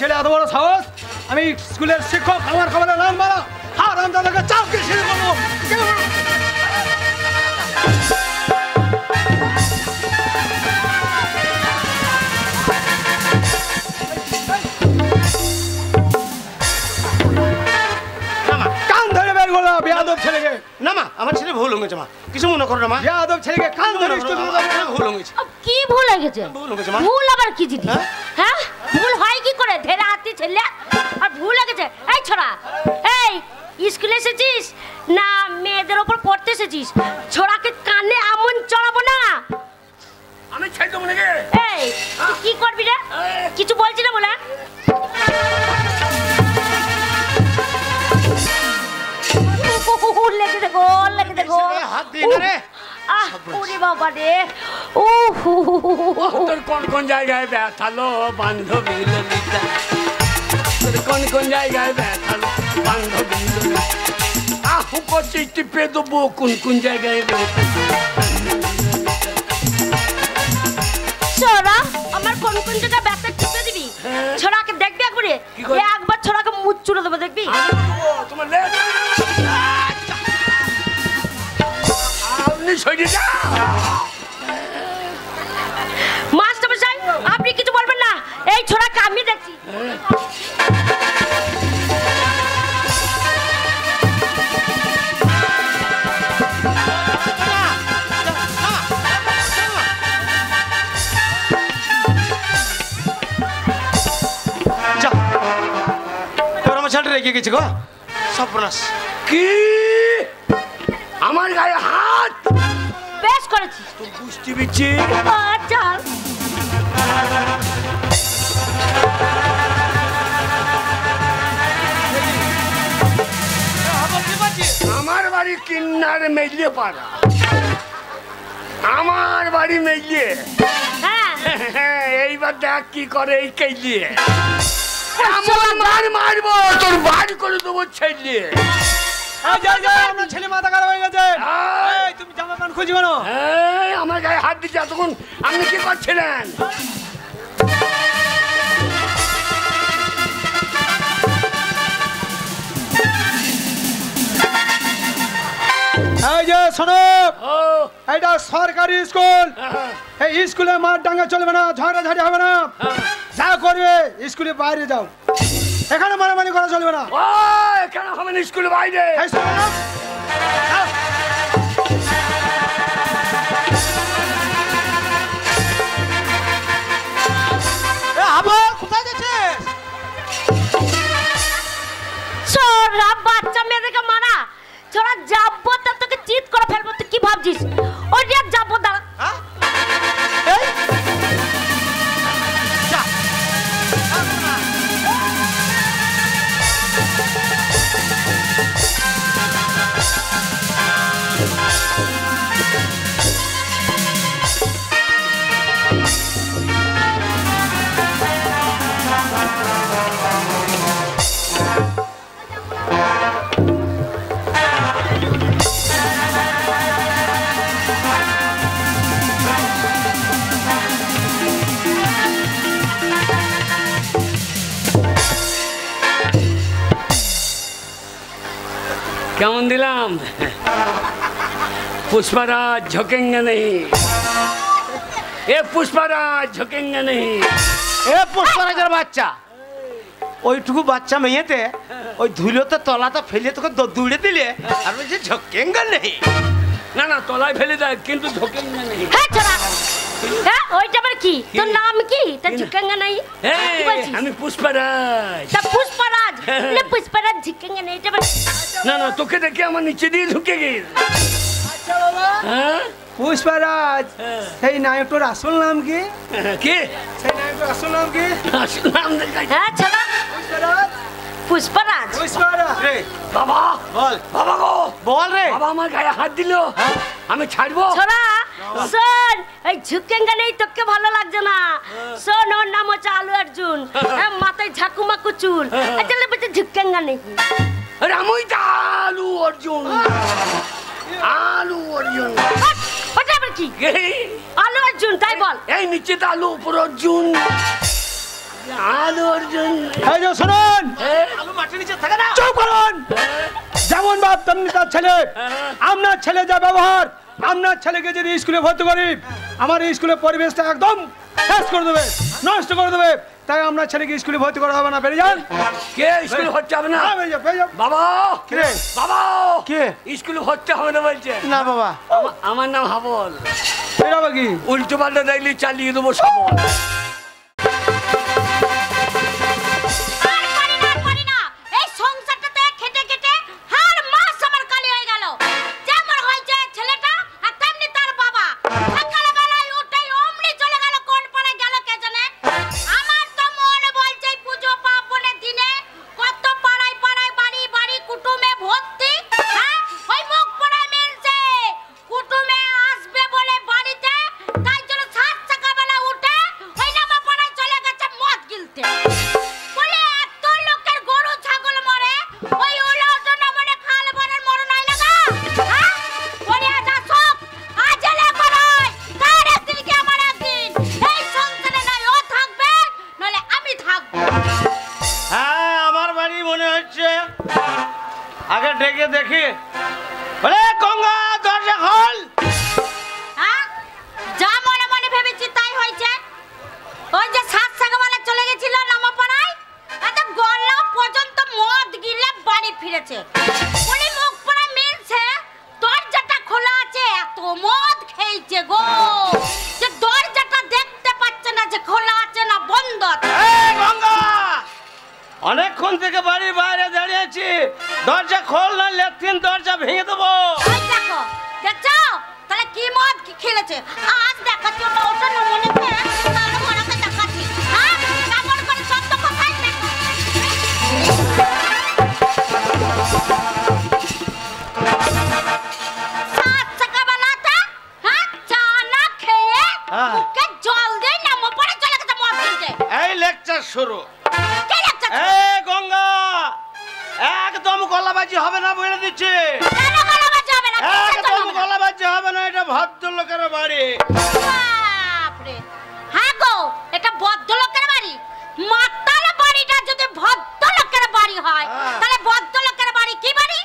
ছেলে এত বড় সাহস, আমি স্কুলের শিক্ষক, আমার খবরের নাম বলো, আর আমদাদাকে চাপকে ছেড়ে বলবো। কান ধরে বের করলো বেয়াদব ছেলেকে। না মা, আমার ছেলে ভুল হয়ে গেছে মা, কিছু মনে করো না মা। বেয়াদব ছেলেকে কান ধরে ভুল হয়ে গেছে। কি ভুল হয়ে গেছে? ভুল হয়ে গেছে মা। ভুল আবার কি জিনিস? হ্যাঁ ভুল হয় কি করে? ধেরা হাতি ছেলে আর ভুল হয়ে গেছে। এই ছোড়া, এই স্কুলে এসেছিস না মেয়েদের ওপর পড়তে এসেছিস? ছোড়াকে কানে আমন চড়াবো না আমি ছেড়ে দেবো নাকি? এই তুই কি করবি রে? কিছু বলছি না বলে লেগে দেখো, লেগে দেখো। হাত দিয়ে না রে। ওরে বাবা রে, তোর কোন কোন জায়গায় ব্যথালো বান্ধবী ললিতা? তোর কোন কোন জায়গায় ব্যথালো বান্ধবী ললিতা? আহু করছিস টিপে দেবো কোন কোন জায়গায় ব্যথালো। ছোড়া আমার কোন কোন জায়গায় ব্যথা টিপে দিবি? ছোড়াকে দেখবি একবারে, একবার ছোড়াকে মুখ চুড়ে দেবো দেখবি। তোমার লেজ আপনি সরে যা। মাস্টার মশাই আপনি কিছু বলবেন না, এই ছোড়াকে আমি দেখছি। লেগে গেছে গো সর্বনাশ কি আমার গায়ে হাত বেশ করেছিস তুই বুঝতে পেরেছি আচ্ছা আমার বাড়ি কিন্নার মেজলে পাড়া আমার বাড়ি মেজলে হ্যাঁ এইবার দেখ কি করে এই কেলিয়ে এমন মার মারবো তোর বাড়ি করে দেবো ছেলে আপনার ছেলে মাথা খারাপ হয়ে গেছে এই, তুমি জামা প্যান্ট খুঁজি কেন আমার গায়ে হাত দিচ্ছে এতক্ষণ আপনি কি করছিলেন এই যে শোনো ও এইটা সরকারি স্কুল এই স্কুলে মার ডাঙ্গা চলবে না ঝগড়াঝাড়ি হবে না যা করবে স্কুলে বাইরে যাও এখানে মারামারি করা চলবে না ও কেন হবে না স্কুল বাইরে এই শোনো না, যাও। কোথায় যাচ্ছিস ছোড়া বাচ্চা মেয়েদেরকে মারা ছোড়া যাবো তা তোকে চিৎ করে ফেলবো তুই কি ভাবছিস ওই যে যাবো দাঁড়া কেমন দিলাম पुष्पराज झुकेंगे नहीं ए पुष्पराज झुकेंगे नहीं এ পুষ্পরাজের বাচ্চা ওইটুকু বাচ্চা মেয়েতে ওই ধুলোতে তলাতে ফেলে তোকে দৌড়ে দিলে আর বলছে ঝকেঙ্গা নেই না না তলায় ফেলে দেয় কিন্তু ঝুকেंगे नहीं হ্যাঁ ছোড়া হ্যাঁ ওইটা আবার কি তোর নাম কি তা ঝুকেঙ্গা নাই কি বলছিস আমি পুষ্পরাজ তা পুষ্পরাজ না পুষ্পরাজ ঝুকেঙ্গা নাই এটা আবার না না তোকে দেখে আমার নিচে দিয়ে ঢুকে গেল আচ্ছা বাবা হ্যাঁ পুষ্পরাজ সেই নায়কটার আসল নাম কি কে সেই নায়কটার আসল নাম কি আসল নাম দেখাই হ্যাঁ ছোড়া পুষ্পরাজ পুষ্পরাজ পুষ্পরাজ রে বাবা বল বাবা গো বল রে বাবা আমার গায়ে হাত দিল আমি ছাড়বো ছোড়া শোন এই ঝুকেঙ্গা নেই তোকে ভালো লাগছে না শোন ওর নাম হচ্ছে আলু অর্জুন মাথায় ঝাকুমাকু চুল চলে বলছে ঝুকেঙ্গা নেই আরে আমি তো আলু অর্জুন আলু অর্জুন ওটা আবার কি আলু অর্জুন তাই বল এই নিচে তো আলু উপর অর্জুন আলু অর্জুন এই যে শুনুন আলু মাটির নিচে থাকে না চুপ করুন যেমন বাপ তেমনি তার ছেলে আপনার ছেলে যা ব্যবহার আপনার ছেলেকে যদি স্কুলে ভর্তি করি আমার এই স্কুলের পরিবেশটা একদম শেষ করে দেবে নষ্ট করে দেবে তাই আপনার ছেলেকে স্কুলে ভর্তি করা হবে না বেরিয়ে যান কে স্কুল ভর্তি হবে না হ্যাঁ, বেরিয়ে যাও, বেরিয়ে যাও। বাবা কি রে? বাবা কে? স্কুল ভর্তি হবে না বলছে না বাবা আমার নাম হাবল এটা আবার কি উল্টো পাল্টা দেখলে চালিয়ে দেবো সবল আর পারি না এই সংসারটাতে খেটে খেটে হার মাস আমার কালি হয়ে গেল যেমন হয়েছে ছেলেটা আর তেমনি তার বাবা সকালবেলায় উঠেই অমনি চলে গেল কোন পাড়ায় গেল কে জানে আমার তো মনে বলছে এই পুজো পার্বণের দিনে কত পাড়ায় পাড়ায় বাড়ি বাড়ি কুটুমে ভর্তি হ্যাঁ ওই মুখ পড়া মিলছে কুটুমে আসবে বলে বাড়িতে তাই জন্য সাত সকালবেলা উঠে ওই নামা পাড়ায় চলে গেছে মদ গিলতে বলে এত লোকের গরু ছাগল মরে ওই উলাটো না মনে খাল বনের মরণ হয় না গা হ্যাঁ বলে আজ আসুক আজ এলে করাই তার একদিন কি আমার একদিন এই সংসারে নাই ও থাকবে নলে আমি থাকবো হ্যাঁ আমার বাড়ি মনে হচ্ছে আগে ডেকে দেখি বলে গঙ্গা দরজা খোল হ্যাঁ যা মনে মনে ভেবেছি তাই হয়েছে ওই যে সাত সকালবেলা চলে গেছিল নামাপাড়ায় এত গলা পর্যন্ত মদ গিলে বাড়ি ফিরেছে উনি মুখ পড়া মিলছে দরজাটা খোলা আছে এত মদ খেয়েছে গো যে দরজাটা দেখতে পাচ্ছে না যে খোলা আছে না বন্ধ আছে এই গঙ্গা অনেকক্ষণ থেকে বাড়ির বাইরে দাঁড়িয়ে দরজা খোল না লেট্রিন দরজা ভেঙে দেবো। ওই দেখো দেখছো তাহলে কি মদ কি খেলেছে আজ দেখাচ্ছি ওটা ওটা নমুনে তাহলে ওরাকে দেখাচ্ছি হ্যাঁ কেমন করে সত্য কথাই দেখো সাত সকালবেলাতে হ্যাঁ চা না খেয়ে ওকে জল দিয়ে নামো পড়ে চলে গেছে মদ কিনতে। এই লেকচার শুরু। কে লেকচার? এই গঙ্গা একদম গলাবাজি হবে না বলে দিচ্ছি। কেন গলাবাজি হবে না? একদম গলাবাজি হবে না, এটা ভদ্রলোকের বাড়ি। বাপরে হ্যাঁ গো এটা ভদ্রলোকের বাড়ি। মাতাল বাড়িটা যদি ভদ্রলোকের বাড়ি হয় তাহলে ভদ্রলোকের বাড়ি কি বাড়ি?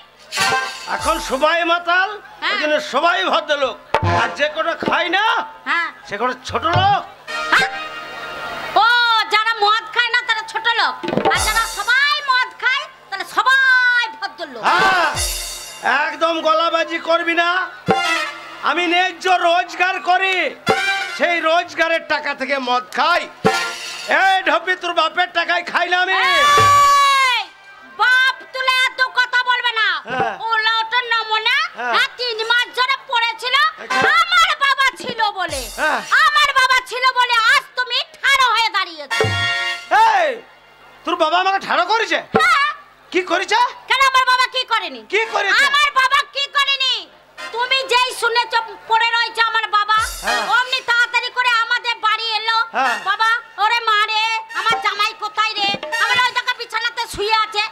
এখন সবাই মাতাল, হ্যাঁ। এজন্য সবাই ভদ্রলোক। আর যে কোনো খায় না হ্যাঁ সে কোনো ছোট লোক। হ্যাঁ? ও যারা মদ খায় না তারা ছোট লোক, আর যারা সবাই মদ খায় তাহলে সবাই ভদ্রলোক। হ্যাঁ, একদম গলাবাজি করবি না। আমি ন্যায্য রোজগার করি, সেই রোজগারের টাকা থেকে মদ খাই। এই ঢপি তোর বাপের টাকায় খাই না আমি। এই, বাপ তুলে এত কথা বলবে না। হ্যাঁ। ওলা ওটা নমুনা হ্যাঁ। 3 মাস ধরে পড়েছিল আচ্ছা। আমার বাবা ছিল বলে। হ্যাঁ। আমার বাবা ছিল বলে আজ তুমি ঠাড়ো হয়ে দাঁড়িয়েছো। এই তোর বাবা আমাকে ঠাড়ো করেছে? হ্যাঁ। কি করেছে? কেন আমার বাবা কি করেনি? কি করেছে? আমার বাবা কি করেনি? তুমি যেই শুনেছো পড়ে রয়েছে আমার বাবা, হ্যাঁ। অমনি তাড়াতাড়ি করে আমাদের বাড়ি এলো। হ্যাঁ। বাবা ওরে মা রে আমার জামাই কোথায় রে? আমার ওই জায়গা বিছানাতে শুয়ে আছে।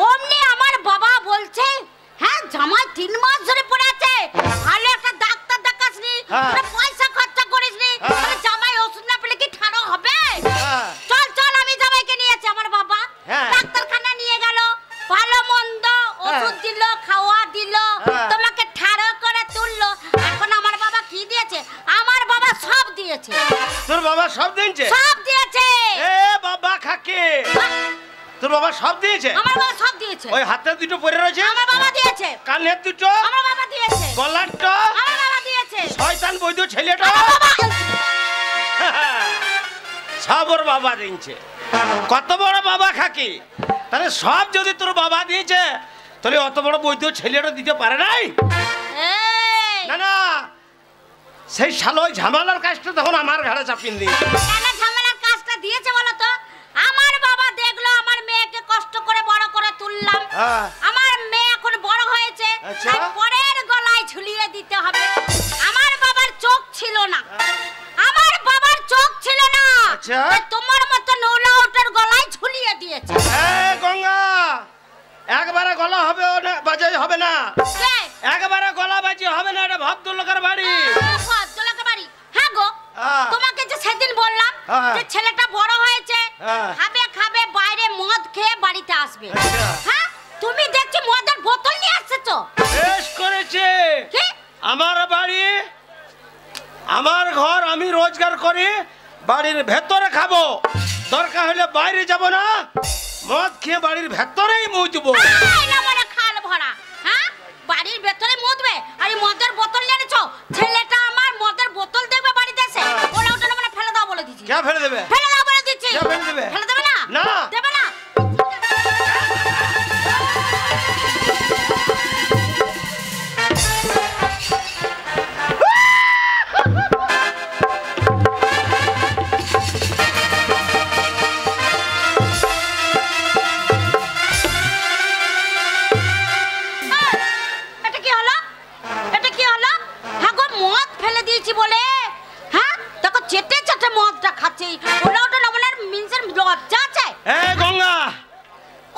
অমনি আমার বাবা বলছে হ্যাঁ জামাই 3 মাস ধরে পড়ে আছে, ভালো একটা ডাক্তার দেখাসনি, হ্যাঁ। তোরা পয়সা খরচা করিসনি, হ্যাঁ। তাহলে জামাই ওষুধ না পেলে কি ঠাড়ো হবে? হ্যাঁ। চল চল আমি জামাইকে নিয়েছি আমার বাবা। হ্যাঁ। ডাক্তারখানা নিয়ে গেল, ভালো মন্দ ওষুধ দিল, খাওয়া দিল, হ্যাঁ। তোমাকে ঠাড়ো করে তুললো। এখন আমার বাবা কি দিয়েছে? আমার বাবা সব দিয়েছে। তোর বাবা সব দিয়েছে? সব দিয়েছে। এ বাবা খাকে, তোর বাবা সব দিয়েছে? আমার বাবা সব দিয়েছে। ওই হাতে দুটো পরে রয়েছে? আমার বাবা দিয়েছে। কানের দুটো? আমার বাবা দিয়েছে। গলারটা? আমার বাবা দিয়েছে। শয়তান বৈদ্য ছেলেটা? আমার বাবা সব ওর বাবা দিয়েছে। কত বড় বাবা খাকি, তাহলে সব যদি তোর বাবা দিয়েছে তাহলে অত বড় বৈদ্য ছেলেটা দিতে পারে নাই? এই না না, সেই শালো ওই ঝামেলার কাজটা তখন আমার ঘাড়ে চাপিয়ে দিই। কেন ঝামেলার কাজটা দিয়েছে বলো তো? আমার বাবা দেখলো আমার মেয়েকে কষ্ট করে বড় করে তুললাম, হ্যাঁ। আমার মেয়ে এখন বড় হয়েছে, আচ্ছা। তাই পরের গলায় ঝুলিয়ে দিতে হবে। আমার বাবার চোখ ছিল না, আমার বাবার চোখ ছিল না, আচ্ছা। তাই তোমার মতো নৌলা ওটার গলায় ঝুলিয়ে দিয়েছে। এ গঙ্গা, একবারে গলা হবে না, বাজাই হবে না। কে? একবারে গলা বাজি হবে না, এটা ভদ্রলোকের বাড়ি। ভদ্রলোকের বাড়ি। হ্যাঁ গো, হ্যাঁ। তোমাকে যে সেদিন বললাম হ্যাঁ। যে ছেলেটা বড় হয়েছে, হ্যাঁ। খাবে খাবে বাইরে মদ খেয়ে বাড়িতে আসবে। আচ্ছা। হ্যাঁ, তুমি দেখছি মদের বোতল নিয়ে আসছো। বেশ করেছে। কি? আমার বাড়ি, আমার ঘর, আমি রোজগার করি, বাড়ির ভেতরে খাবো, দরকার হলে বাইরে যাব না, মদ খেয়ে বাড়ির ভেতরেই মুজবো। এই না মানে খাল ভরা। হ্যাঁ, বাড়ির ভেতরে মুদবে আর এই মদের বোতল নিয়ে এনেছো। ছেলেটা আমার মদের বোতল দেখবে বাড়িতে এসে, ওলা ওটা মানে ফেলে দাও বলে দিচ্ছি। কে ফেলে দেবে? ফেলে দাও বলে দিচ্ছি। কে ফেলে দেবে? ফেলে দেবে না? না। দেবে না? এটা কি হলো? এটা কি হলো? হ্যাঁ গো, মদ ফেলে দিয়েছি বলে হ্যাঁ দেখো চেটে চেটে মদটা খাচ্ছে। ওলা ওটা নমুনার মিনসের লজ্জা আছে? এ গঙ্গা,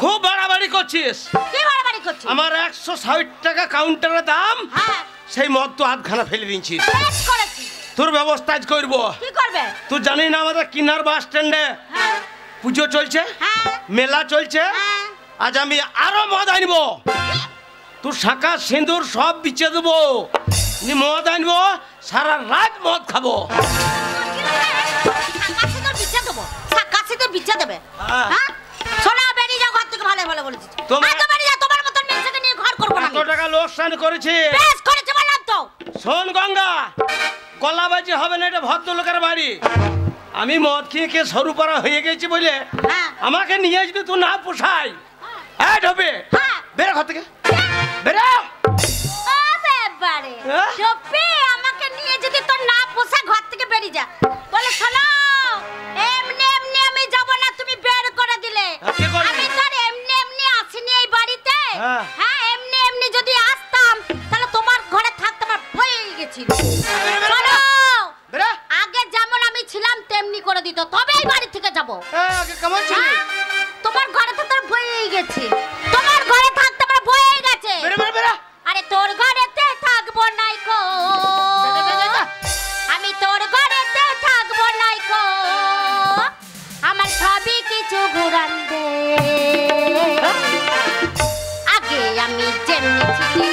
খুব বাড়াবাড়ি করছিস। কি বাড়াবাড়ি করছিস? আমার 160 টাকা কাউন্টারের দাম, হ্যাঁ, সেই মদ তো আধখানা ফেলে দিয়েছিস। বেশ করেছি। তোর ব্যবস্থা আজ করবো। কি করবে? তুই জানি না আমাদের কিনার বাস স্ট্যান্ডে হ্যাঁ পুজো চলছে, হ্যাঁ মেলা চলছে, হ্যাঁ। আজ আমি আরো মদ আনবো। তোর শাঁখা সিঁদুর সব বিচে দেবো, মদ আনবো, সারা রাত মদ খাবো। সাকাশে তো বিচ্ছা দেবো, সাকাশে তো বিচ্ছা দেবে। হ্যাঁ। হ্যাঁ, শোনা বেরিয়ে যাও ঘর থেকে, ভালো ভালো বলেছিস। তোমার- তো বেরিয়ে যাও, তোমার মতন মেয়েকে নিয়ে ঘর করবো না এত আমি। টাকা লোকসান করেছি। বেশ করেছে বললাম তো। শোন গঙ্গা, গলাবাজি হবে না, এটা ভদ্রলোকের বাড়ি। আমি মদ খেয়ে খেয়ে সরু পাড়া হয়ে গেছি বলে হ্যাঁ। আমাকে নিয়ে যদি তুই না পোষাই, এই ঢোবে হ্যাঁ। বেরো ঘর থেকে, বেরো। বারে চুপি, আমাকে নিয়ে যদি তোর না পোষা ঘর থেকে বেরিয়ে যা। বলে শোনো, এমনি এমনি আমি যাব না, তুমি বের করে দিলে। আমি তোর এমনি এমনি আসিনি এই বাড়িতে। হ্যাঁ, এমনি এমনি যদি আসতাম তাহলে তোমার ঘরে থাকতে আমার ভয় গেছিল। চলো, আগে যেমন আমি ছিলাম তেমনি করে দিত, তবে এই বাড়ি থেকে যাবো। আগে কেমন ছিলি? তোমার ঘরে তো তোর ভয় গেছে, তোমার ঘরে থাকতে আমার ভয় গেছে। আরে তোর ঘরেতে থাকবো নাই কো, আমি তোর ঘরেতে থাকবো নাই কো, আমার সবই কিছু ঘুরান দে। আগে আমি যেমনি ছিলি